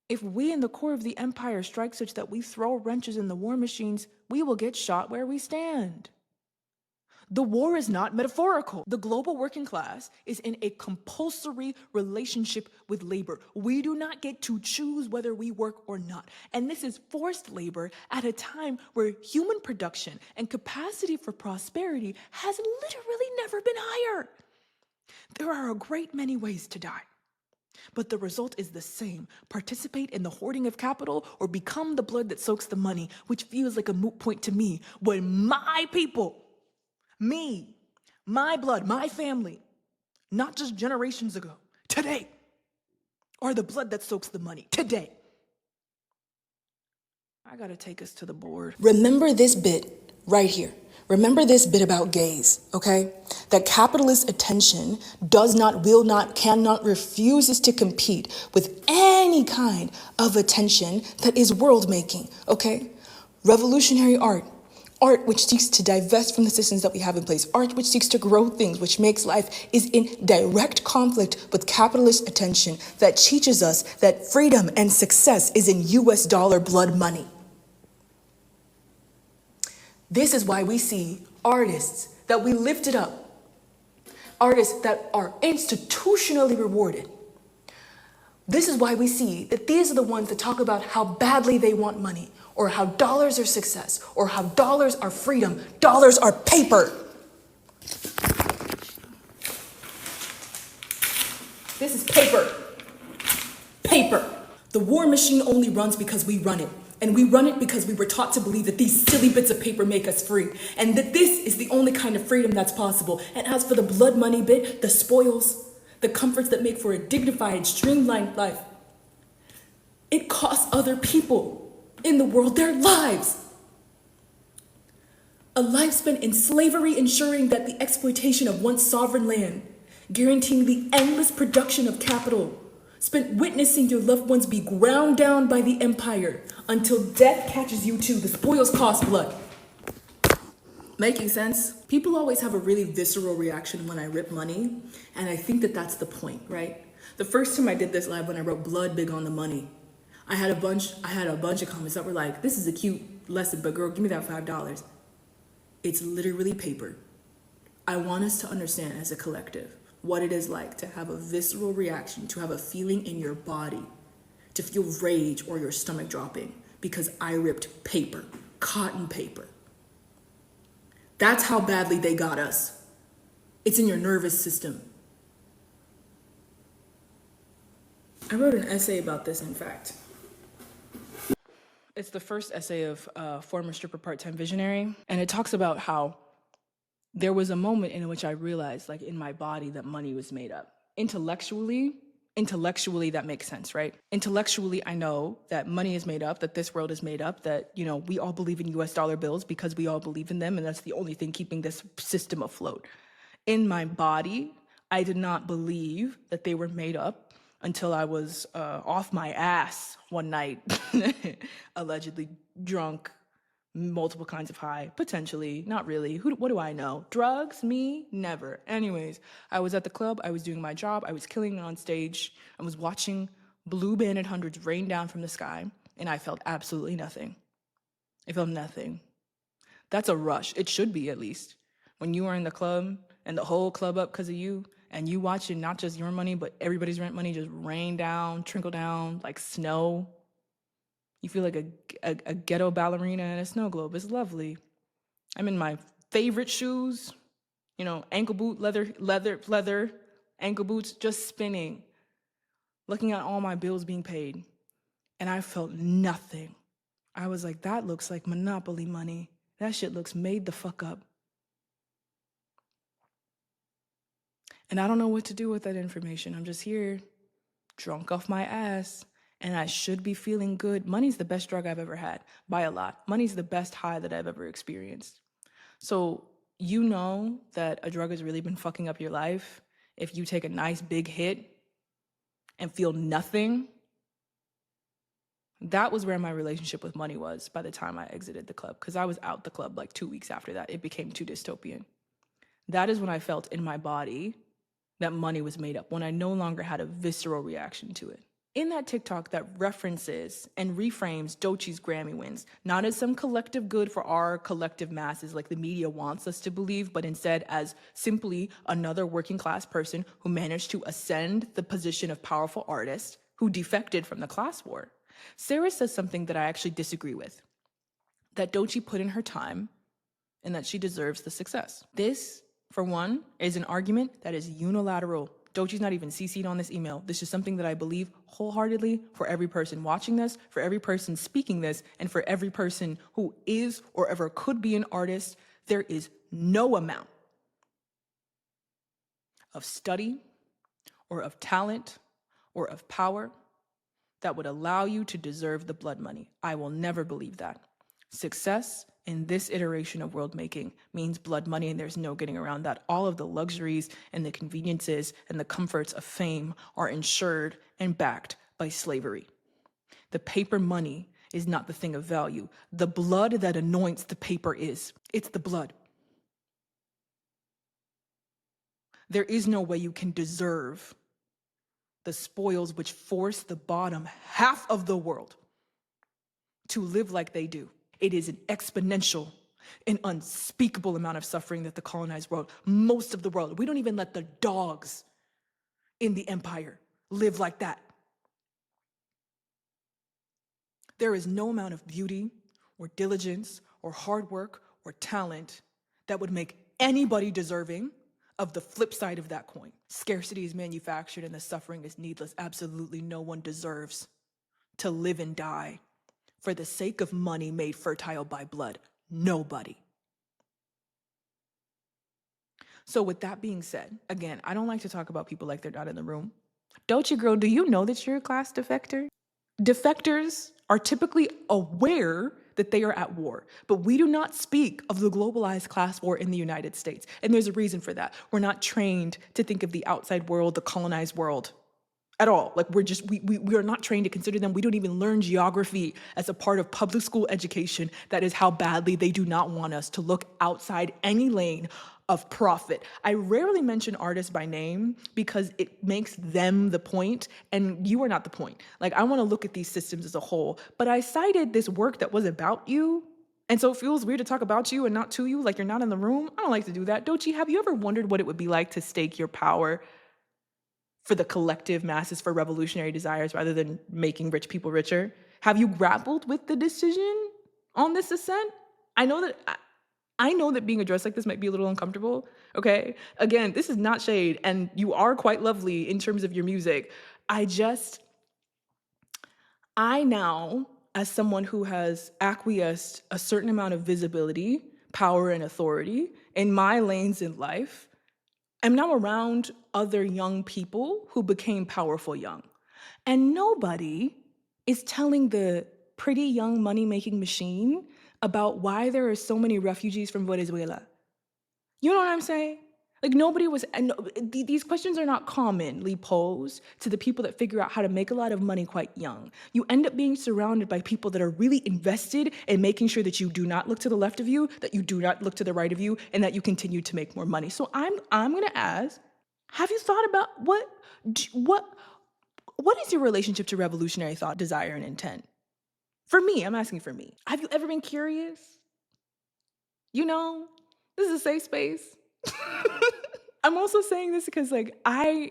If we in the core of the empire strike such that we throw wrenches in the war machines, we will get shot where we stand. The war is not metaphorical. The global working class is in a compulsory relationship with labor. We do not get to choose whether we work or not. And this is forced labor at a time where human production and capacity for prosperity has literally never been higher. There are a great many ways to die, but the result is the same. Participate in the hoarding of capital or become the blood that soaks the money, which feels like a moot point to me when my people, me, my blood, my family, not just generations ago, today, are the blood that soaks the money, today. I gotta take us to the board. Remember this bit right here. Remember this bit about gays, okay? That capitalist attention does not, will not, cannot, refuses to compete with any kind of attention that is world-making, okay? Revolutionary art. Art which seeks to divest from the systems that we have in place. Art which seeks to grow things, which makes life, is in direct conflict with capitalist attention that teaches us that freedom and success is in US dollar blood money. This is why we see artists that we lifted up, artists that are institutionally rewarded. This is why we see that these are the ones that talk about how badly they want money, or how dollars are success, or how dollars are freedom, dollars are paper. This is paper. Paper. The war machine only runs because we run it. And we run it because we were taught to believe that these silly bits of paper make us free. And that this is the only kind of freedom that's possible. And as for the blood money bit, the spoils, the comforts that make for a dignified, streamlined life, it costs other people in the world their lives. A life spent in slavery, ensuring that the exploitation of once sovereign land, guaranteeing the endless production of capital, spent witnessing your loved ones be ground down by the empire until death catches you too. The spoils cost blood. Making sense? People always have a really visceral reaction when I rip money, and I think that that's the point, right? The first time I did this live, when I wrote blood big on the money, I had a bunch of comments that were like, this is a cute lesson, but girl, give me that $5. It's literally paper. I want us to understand as a collective what it is like to have a visceral reaction, to have a feeling in your body, to feel rage or your stomach dropping because I ripped paper, cotton paper. That's how badly they got us. It's in your nervous system. I wrote an essay about this, in fact. It's the first essay of former stripper part-time visionary, and it talks about how there was a moment in which I realized, like in my body, that money was made up. Intellectually, that makes sense, right? Intellectually, I know that money is made up, that this world is made up, that, you know, we all believe in US dollar bills because we all believe in them, and that's the only thing keeping this system afloat. In my body, I did not believe that they were made up until I was off my ass one night, allegedly drunk, multiple kinds of high, potentially, not really. What do I know? Drugs? Me? Never. Anyways, I was at the club, I was doing my job, I was killing it on stage, I was watching blue banded hundreds rain down from the sky, and I felt absolutely nothing. I felt nothing. That's a rush. It should be, at least. When you are in the club and the whole club up because of you, and you watching not just your money, but everybody's rent money just rain down, trickle down like snow. You feel like a ghetto ballerina in a snow globe. It's lovely. I'm in my favorite shoes, you know, ankle boot, leather, ankle boots, just spinning, looking at all my bills being paid. And I felt nothing. I was like, that looks like Monopoly money. That shit looks made the fuck up. And I don't know what to do with that information. I'm just here, drunk off my ass, and I should be feeling good. Money's the best drug I've ever had, by a lot. Money's the best high that I've ever experienced. So you know that a drug has really been fucking up your life if you take a nice big hit and feel nothing. That was where my relationship with money was by the time I exited the club, because I was out the club like 2 weeks after that. It became too dystopian. That is when I felt in my body that money was made up, when I no longer had a visceral reaction to it. In that TikTok that references and reframes Doechie's Grammy wins, not as some collective good for our collective masses like the media wants us to believe, but instead as simply another working class person who managed to ascend the position of powerful artist who defected from the class war. Sarah says something that I actually disagree with, that Doechii put in her time and that she deserves the success. This, for one, is an argument that is unilateral. Doechie's not even CC'd on this email. This is something that I believe wholeheartedly for every person watching this, for every person speaking this, and for every person who is or ever could be an artist. There is no amount of study or of talent or of power that would allow you to deserve the blood money. I will never believe that. Success in this iteration of world making means blood money, and there's no getting around that. All of the luxuries and the conveniences and the comforts of fame are insured and backed by slavery. The paper money is not the thing of value. The blood that anoints the paper is. It's the blood. There is no way you can deserve the spoils which force the bottom half of the world to live like they do. It is an exponential, an unspeakable amount of suffering that the colonized world, most of the world, we don't even let the dogs in the empire live like that. There is no amount of beauty or diligence or hard work or talent that would make anybody deserving of the flip side of that coin. Scarcity is manufactured and the suffering is needless. Absolutely no one deserves to live and die for the sake of money made fertile by blood. Nobody. So with that being said, again, I don't like to talk about people like they're not in the room. Dochi girl, do you know that you're a class defector? Defectors are typically aware that they are at war, but we do not speak of the globalized class war in the United States. And there's a reason for that. We're not trained to think of the outside world, the colonized world at all. Like we are not trained to consider them. We don't even learn geography as a part of public school education. That is how badly they do not want us to look outside any lane of profit. I rarely mention artists by name because it makes them the point and you are not the point. Like I want to look at these systems as a whole, but I cited this work that was about you. And so it feels weird to talk about you and not to you, like you're not in the room. I don't like to do that. Dochi, have you ever wondered what it would be like to stake your power for the collective masses for revolutionary desires rather than making rich people richer? Have you grappled with the decision on this ascent? I know that being addressed like this might be a little uncomfortable, okay? Again, this is not shade, and you are quite lovely in terms of your music. I now, as someone who has acquiesced a certain amount of visibility, power, and authority in my lanes in life, I'm now around other young people who became powerful young. And nobody is telling the pretty young money-making machine about why there are so many refugees from Venezuela. You know what I'm saying? Like nobody was, and these questions are not commonly posed to the people that figure out how to make a lot of money quite young. You end up being surrounded by people that are really invested in making sure that you do not look to the left of you, that you do not look to the right of you, and that you continue to make more money. So I'm gonna ask, have you thought about what is your relationship to revolutionary thought, desire, and intent? For me, I'm asking for me. Have you ever been curious? You know, this is a safe space. I'm also saying this because like I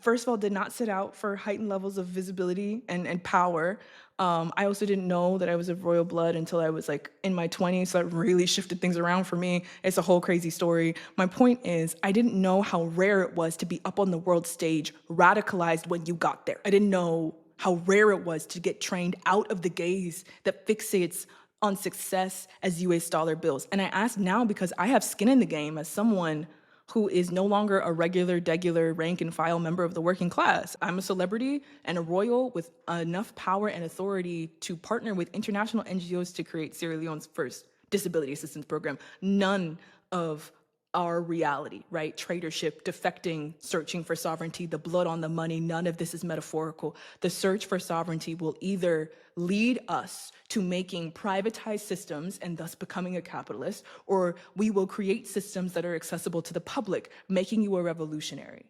first of all did not set out for heightened levels of visibility and power. I also didn't know that I was of royal blood until I was like in my 20s. So that really shifted things around for me. It's a whole crazy story. My point is, I didn't know how rare it was to be up on the world stage, radicalized when you got there. I didn't know how rare it was to get trained out of the gaze that fixates on success as US dollar bills. And I ask now because I have skin in the game as someone who is no longer a regular, degular, rank and file member of the working class. I'm a celebrity and a royal with enough power and authority to partner with international NGOs to create Sierra Leone's first disability assistance program. None of our reality, right? Traitorship, defecting, searching for sovereignty, the blood on the money, none of this is metaphorical. The search for sovereignty will either lead us to making privatized systems and thus becoming a capitalist, or we will create systems that are accessible to the public, making you a revolutionary.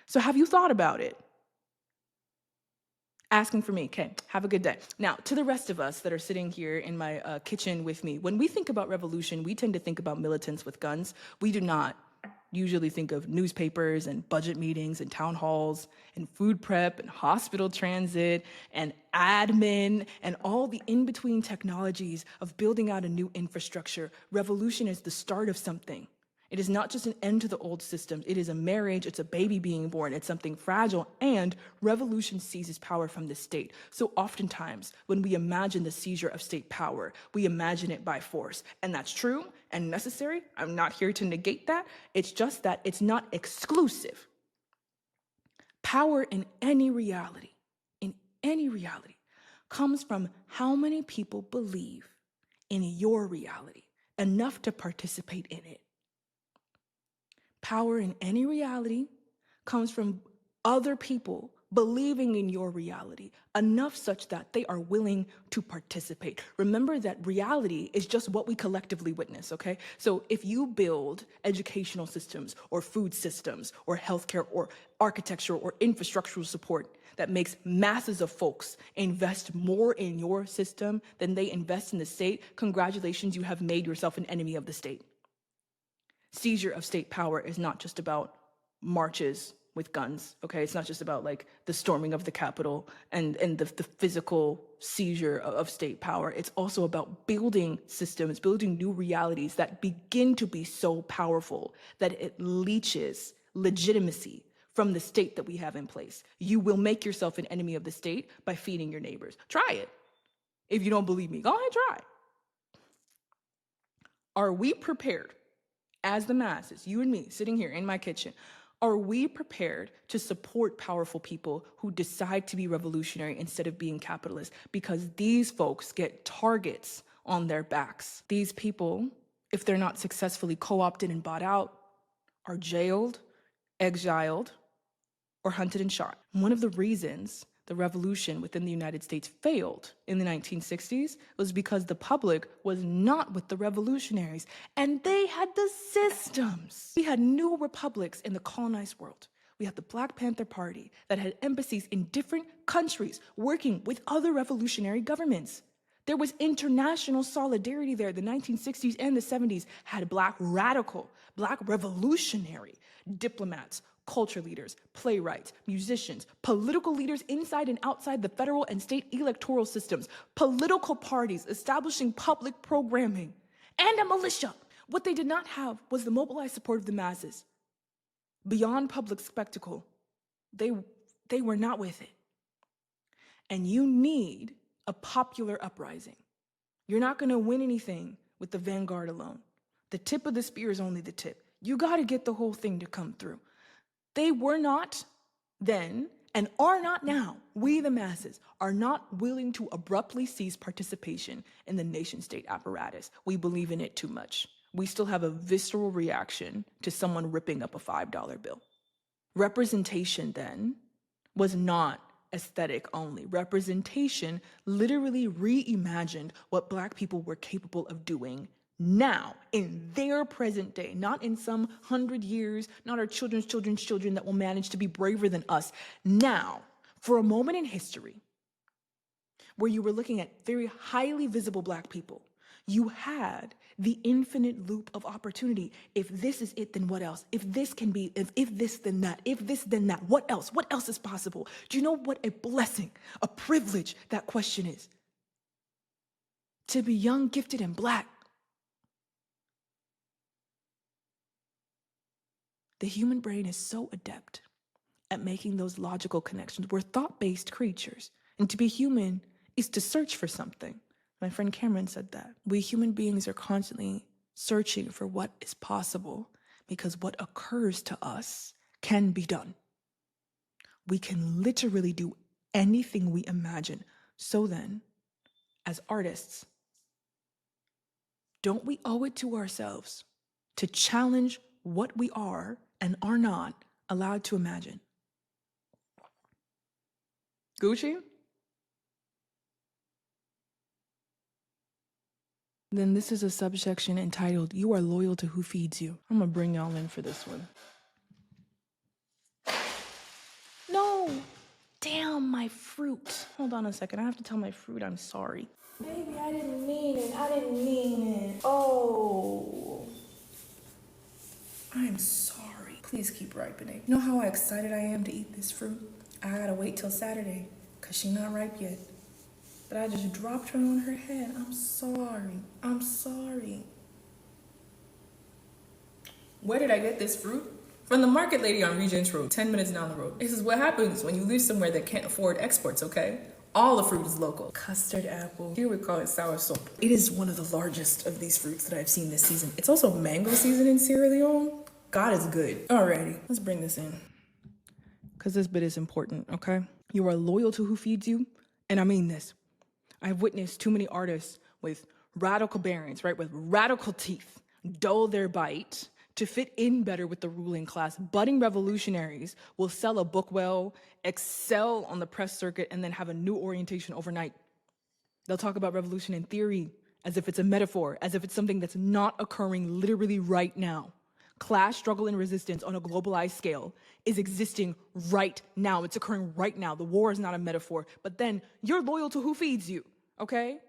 So have you thought about it? Asking for me. Okay, have a good day. Now, to the rest of us that are sitting here in my kitchen with me, when we think about revolution, we tend to think about militants with guns. We do not usually think of newspapers and budget meetings and town halls and food prep and hospital transit and admin and all the in-between technologies of building out a new infrastructure. Revolution is the start of something. It is not just an end to the old systems. It is a marriage. It's a baby being born. It's something fragile. And revolution seizes power from the state. So oftentimes, when we imagine the seizure of state power, we imagine it by force. And that's true and necessary. I'm not here to negate that. It's just that it's not exclusive. Power in any reality, comes from how many people believe in your reality enough to participate in it. Power in any reality comes from other people believing in your reality enough such that they are willing to participate. Remember that reality is just what we collectively witness, okay? So if you build educational systems or food systems or healthcare or architecture or infrastructural support that makes masses of folks invest more in your system than they invest in the state, congratulations, you have made yourself an enemy of the state. Seizure of state power is not just about marches with guns, okay? It's not just about like the storming of the Capitol and the physical seizure of state power. It's also about building systems, building new realities that begin to be so powerful that it leaches legitimacy from the state that we have in place. You will make yourself an enemy of the state by feeding your neighbors. Try it. If you don't believe me, go ahead, try. Are we prepared as the masses, you and me, sitting here in my kitchen, are we prepared to support powerful people who decide to be revolutionary instead of being capitalist? Because these folks get targets on their backs. These people, if they're not successfully co-opted and bought out, are jailed, exiled, or hunted and shot. One of the reasons the revolution within the United States failed in the 1960s was because the public was not with the revolutionaries, and they had the systems. We had new republics in the colonized world. We had the Black Panther Party that had embassies in different countries working with other revolutionary governments. There was international solidarity there. The 1960s and the 70s had Black radical, Black revolutionary diplomats, culture leaders, playwrights, musicians, political leaders inside and outside the federal and state electoral systems, political parties establishing public programming, and a militia. What they did not have was the mobilized support of the masses. Beyond public spectacle, they were not with it. And you need a popular uprising. You're not going to win anything with the vanguard alone. The tip of the spear is only the tip. You got to get the whole thing to come through. They were not then and are not now. We, the masses, are not willing to abruptly cease participation in the nation-state apparatus. We believe in it too much. We still have a visceral reaction to someone ripping up a $5 bill. Representation then was not aesthetic only. Representation literally reimagined what Black people were capable of doing now, in their present day, not in some 100 years, not our children's children's children that will manage to be braver than us. Now, for a moment in history, where you were looking at very highly visible Black people, you had the infinite loop of opportunity. If this is it, then what else? If this can be, if this, then that. If this, then that. What else? What else is possible? Do you know what a blessing, a privilege that question is? To be young, gifted, and Black. The human brain is so adept at making those logical connections. We're thought-based creatures, and to be human is to search for something. My friend Cameron said that. We human beings are constantly searching for what is possible because what occurs to us can be done. We can literally do anything we imagine. So then, as artists, don't we owe it to ourselves to challenge what we are and are not allowed to imagine? Gucci? Then this is a subsection entitled, "You are loyal to who feeds you." I'm gonna bring y'all in for this one. No! Damn, my fruit. Hold on a second, I have to tell my fruit I'm sorry. Baby, I didn't mean it. I didn't mean it. Oh. I'm sorry. Please keep ripening. You know how excited I am to eat this fruit? I gotta wait till Saturday, cause she's not ripe yet. But I just dropped her on her head. I'm sorry. I'm sorry. Where did I get this fruit? From the market lady on Regents Road, 10 minutes down the road. This is what happens when you live somewhere that can't afford exports, okay? All the fruit is local. Custard apple. Here we call it sour soap. It is one of the largest of these fruits that I've seen this season. It's also mango season in Sierra Leone. God is good. Alrighty, let's bring this in. Because this bit is important, okay? You are loyal to who feeds you, and I mean this. I've witnessed too many artists with radical barons, right, with radical teeth, dull their bite to fit in better with the ruling class. Budding revolutionaries will sell a book well, excel on the press circuit, and then have a new orientation overnight. They'll talk about revolution in theory as if it's a metaphor, as if it's something that's not occurring literally right now. Class struggle and resistance on a globalized scale is existing right now. It's occurring right now. The war is not a metaphor. But then you're loyal to who feeds you, okay?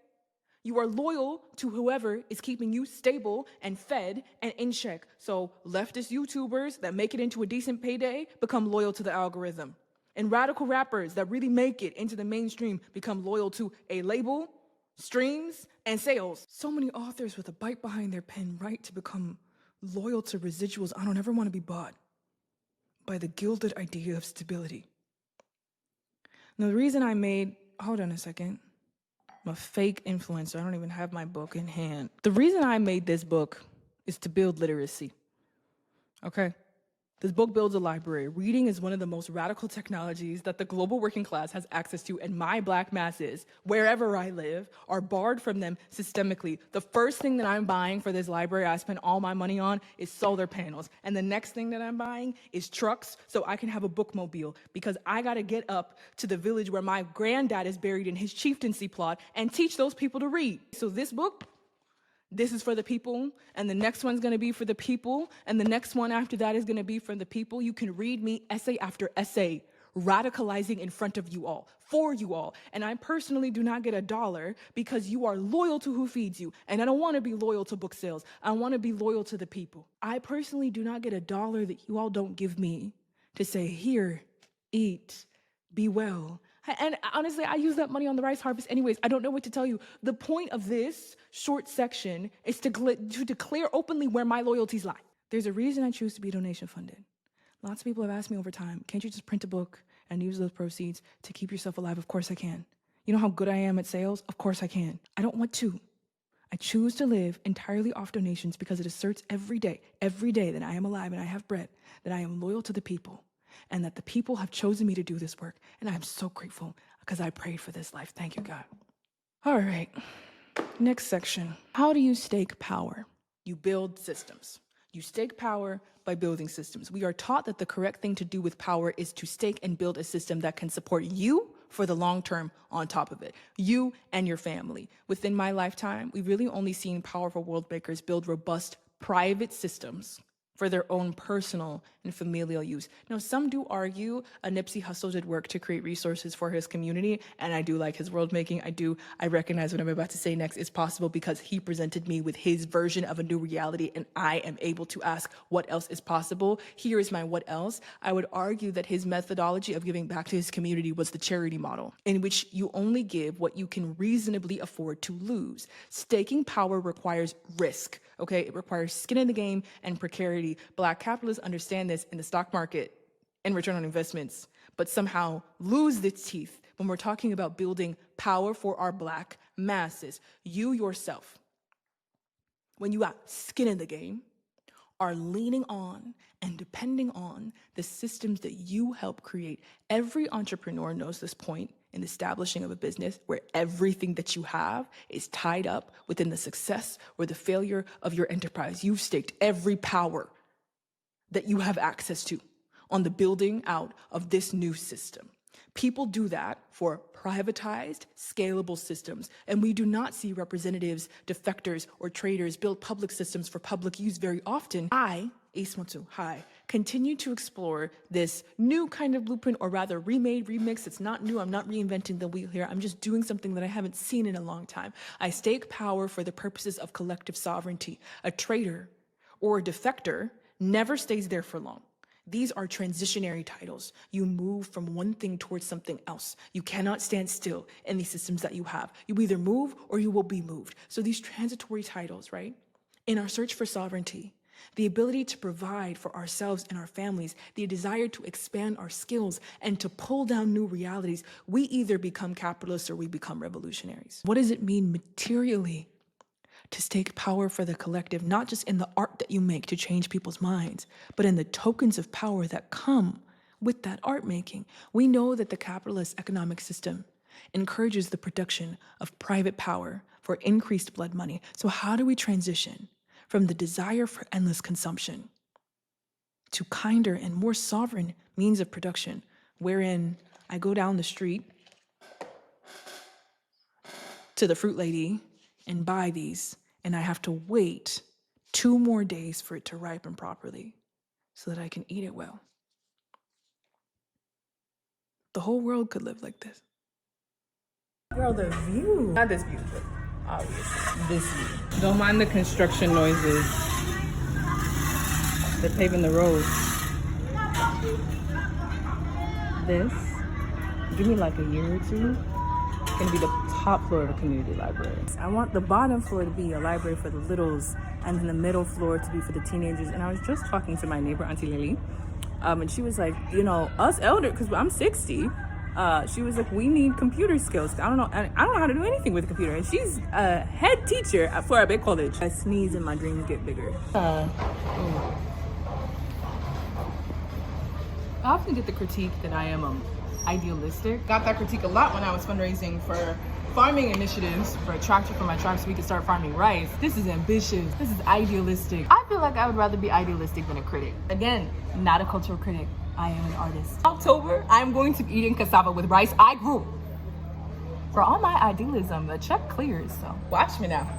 You are loyal to whoever is keeping you stable and fed and in check. So leftist YouTubers that make it into a decent payday become loyal to the algorithm. And radical rappers that really make it into the mainstream become loyal to a label, streams, and sales. So many authors with a bite behind their pen write to become loyal to residuals. I don't ever want to be bought by the gilded idea of stability. Now, the reason I made, hold on a second. I'm a fake influencer. I don't even have my book in hand. The reason I made this book is to build literacy. Okay? This book builds a library. Reading is one of the most radical technologies that the global working class has access to, and my black masses, wherever I live, are barred from them systemically. The first thing that I'm buying for this library I spend all my money on is solar panels. And the next thing that I'm buying is trucks so I can have a bookmobile, because I gotta get up to the village where my granddad is buried in his chieftaincy plot and teach those people to read. So this book, this is for the people, and the next one's gonna be for the people, and the next one after that is gonna be for the people. You can read me essay after essay, radicalizing in front of you all, for you all. And I personally do not get $1 because you are loyal to who feeds you. And I don't wanna be loyal to book sales. I wanna be loyal to the people. I personally do not get $1 that you all don't give me to say, here, eat, be well. And honestly, I use that money on the rice harvest anyways. I don't know what to tell you. The point of this short section is to declare openly where my loyalties lie. There's a reason I choose to be donation funded. Lots of people have asked me over time, can't you just print a book and use those proceeds to keep yourself alive? Of course I can. You know how good I am at sales? Of course I can. I don't want to. I choose to live entirely off donations because it asserts every day that I am alive and I have bread, that I am loyal to the people, and that the people have chosen me to do this work. And I am so grateful because I prayed for this life. Thank you, God. All right, next section. How do you stake power? You build systems. You stake power by building systems. We are taught that the correct thing to do with power is to stake and build a system that can support you for the long term on top of it, you and your family. Within my lifetime, we've really only seen powerful world makers build robust private systems for their own personal and familial use. Now, some do argue a Nipsey Hussle did work to create resources for his community, and I do like his world making. I recognize what I'm about to say next is possible because he presented me with his version of a new reality, and I am able to ask what else is possible. Here is my what else. I would argue that his methodology of giving back to his community was the charity model, in which you only give what you can reasonably afford to lose. Staking power requires risk. Okay, it requires skin in the game and precarity. Black capitalists understand this in the stock market and return on investments, but somehow lose its teeth when we're talking about building power for our black masses. You yourself, when you got skin in the game, are leaning on and depending on the systems that you help create. Every entrepreneur knows this point in the establishing of a business where everything that you have is tied up within the success or the failure of your enterprise. You've staked every power that you have access to on the building out of this new system. People do that for privatized, scalable systems, and we do not see representatives, defectors, or traitors build public systems for public use very often. I, Ismatu, continue to explore this new kind of blueprint, or rather remade, remix. It's not new. I'm not reinventing the wheel here. I'm just doing something that I haven't seen in a long time. I stake power for the purposes of collective sovereignty. A traitor or a defector never stays there for long. These are transitionary titles. You move from one thing towards something else. You cannot stand still in these systems that you have. You either move or you will be moved. So these transitory titles, right? In our search for sovereignty, the ability to provide for ourselves and our families, the desire to expand our skills and to pull down new realities, we either become capitalists or we become revolutionaries. What does it mean materially to stake power for the collective, not just in the art that you make to change people's minds, but in the tokens of power that come with that art making? We know that the capitalist economic system encourages the production of private power for increased blood money. So how do we transition from the desire for endless consumption to kinder and more sovereign means of production, wherein I go down the street to the fruit lady and buy these, and I have to wait 2 more days for it to ripen properly so that I can eat it well? The whole world could live like this. Girl, the view. Not this view, but obviously. This view. Don't mind the construction noises. They're paving the road. This, give me like a year or two, it's gonna be the top floor of a community library. I want the bottom floor to be a library for the littles, and then the middle floor to be for the teenagers. And I was just talking to my neighbor, Auntie Lily, and she was like, you know, us elder, because I'm 60, she was like, we need computer skills. I don't know how to do anything with a computer. And she's a head teacher at Florida Bay College. I sneeze and my dreams get bigger. I often get the critique that I am idealistic. Got that critique a lot when I was fundraising for farming initiatives for a tractor for my tribe so we could start farming rice. This is ambitious. This is idealistic. I feel like I would rather be idealistic than a critic. Again, not a cultural critic. I am an artist. October, I'm going to be eating cassava with rice I grew. For all my idealism, the check clears, so watch me now.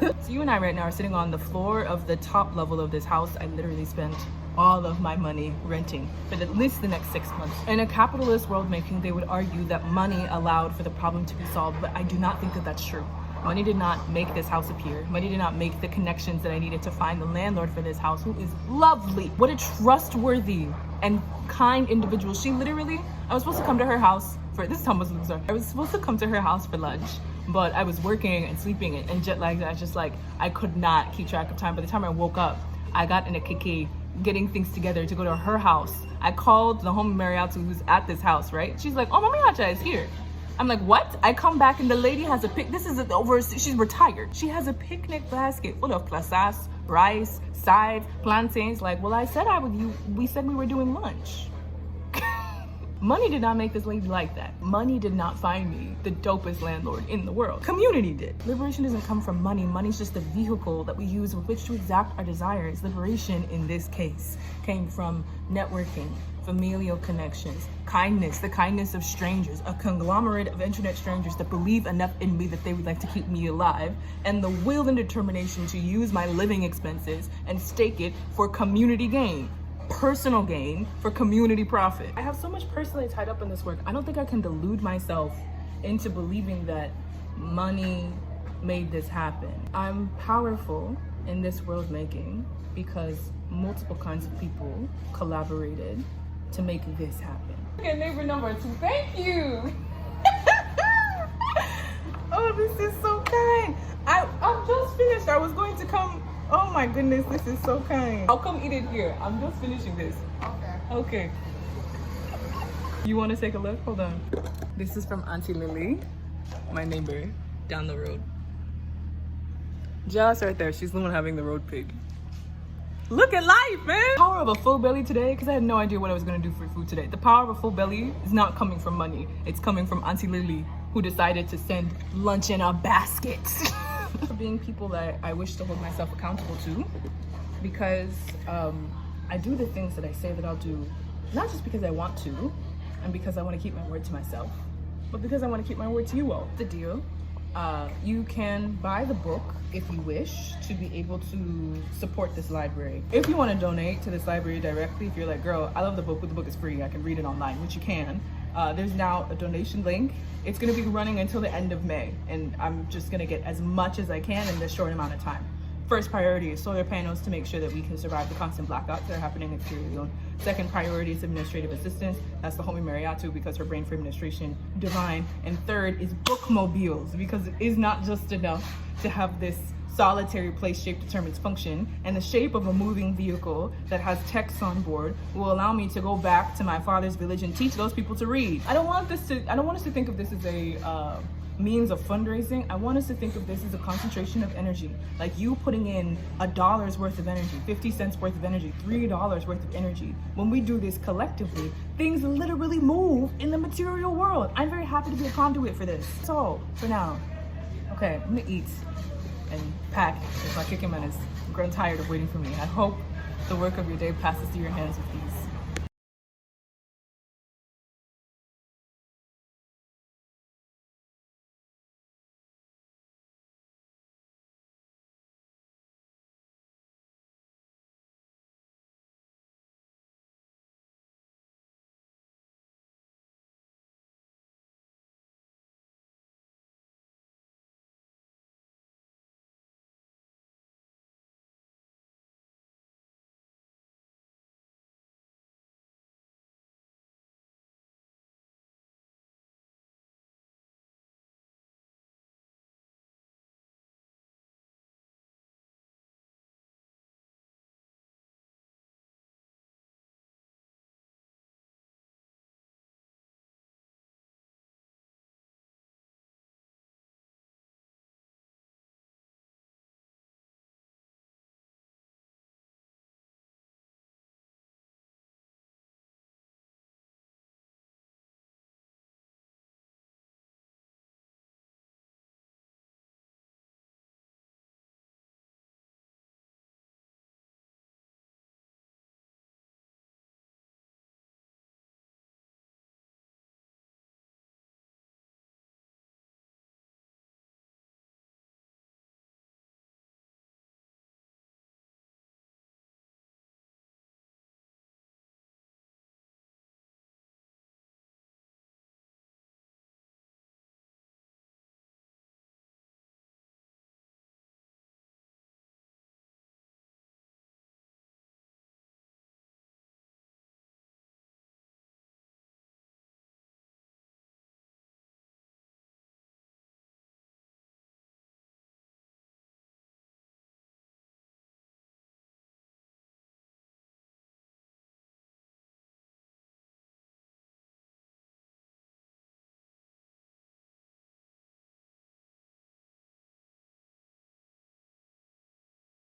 So you and I right now are sitting on the floor of the top level of this house. I literally spent all of my money renting for at least the next 6 months. In a capitalist world making, they would argue that money allowed for the problem to be solved, but I do not think that that's true. Money did not make this house appear. Money did not make the connections that I needed to find the landlord for this house, who is lovely. What a trustworthy and kind individual. She literally, I was supposed to come to her house for, this is how Muslims are. I was supposed to come to her house for lunch, but I was working and sleeping and jet lagged. I just like, I could not keep track of time. By the time I woke up, I got in a kiki getting things together to go to her house. I called the home Mariatu who's at this house, right? She's like, oh, Mami Hacha is here. I'm like, what? I come back and the lady has a she's retired. She has a picnic basket full of plasas, rice, sides, plantains. Like, well, I said we said we were doing lunch. Money did not make this lady like that. Money did not find me the dopest landlord in the world. Community did. Liberation doesn't come from money. Money's just a vehicle that we use with which to exact our desires. Liberation, in this case, came from networking, familial connections, kindness, the kindness of strangers, a conglomerate of internet strangers that believe enough in me that they would like to keep me alive, and the will and determination to use my living expenses and stake it for community gain. Personal gain for community profit. I have so much personally tied up in this work. I don't think I can delude myself into believing that money made this happen. I'm powerful in this world making because multiple kinds of people collaborated to make this happen. Okay, neighbor number 2, thank you. Oh, this is so kind. I'm just finished. I was going to come. Oh my goodness, this is so kind. I'll come eat it here. I'm just finishing this. Okay. You want to take a look? Hold on. This is from Auntie Lily, my neighbor down the road. Just right there. She's the one having the road pig. Look at life, man. Power of a full belly today, because I had no idea what I was going to do for food today. The power of a full belly is not coming from money. It's coming from Auntie Lily, who decided to send lunch in a basket. For being people that I wish to hold myself accountable to, because I do the things that I say that I'll do, not just because I want to and because I want to keep my word to myself, but because I want to keep my word to you all. The deal, you can buy the book if you wish to be able to support this library. If you want to donate to this library directly, if you're like, girl, I love the book, but the book is free, I can read it online, which you can. There's now a donation link. It's going to be running until the end of May, and I'm just going to get as much as I can in this short amount of time. First priority is solar panels to make sure that we can survive the constant blackouts that are happening in Sierra Leone. Second priority is administrative assistance. That's the homie Mariatu, because her brain for administration, divine. And third is bookmobiles, because it is not just enough to have this solitary place shape determines function, and the shape of a moving vehicle that has text on board will allow me to go back to my father's village and teach those people to read. I don't want us to think of this as a means of fundraising. I want us to think of this as a concentration of energy, like you putting in $1 worth of energy, 50 cents worth of energy, $3 worth of energy. When we do this collectively, things literally move in the material world. I'm very happy to be a conduit for this. That's all for now. Okay, I'm gonna eat and pack if my kicking man is grown tired of waiting for me. I hope the work of your day passes through your hands with ease.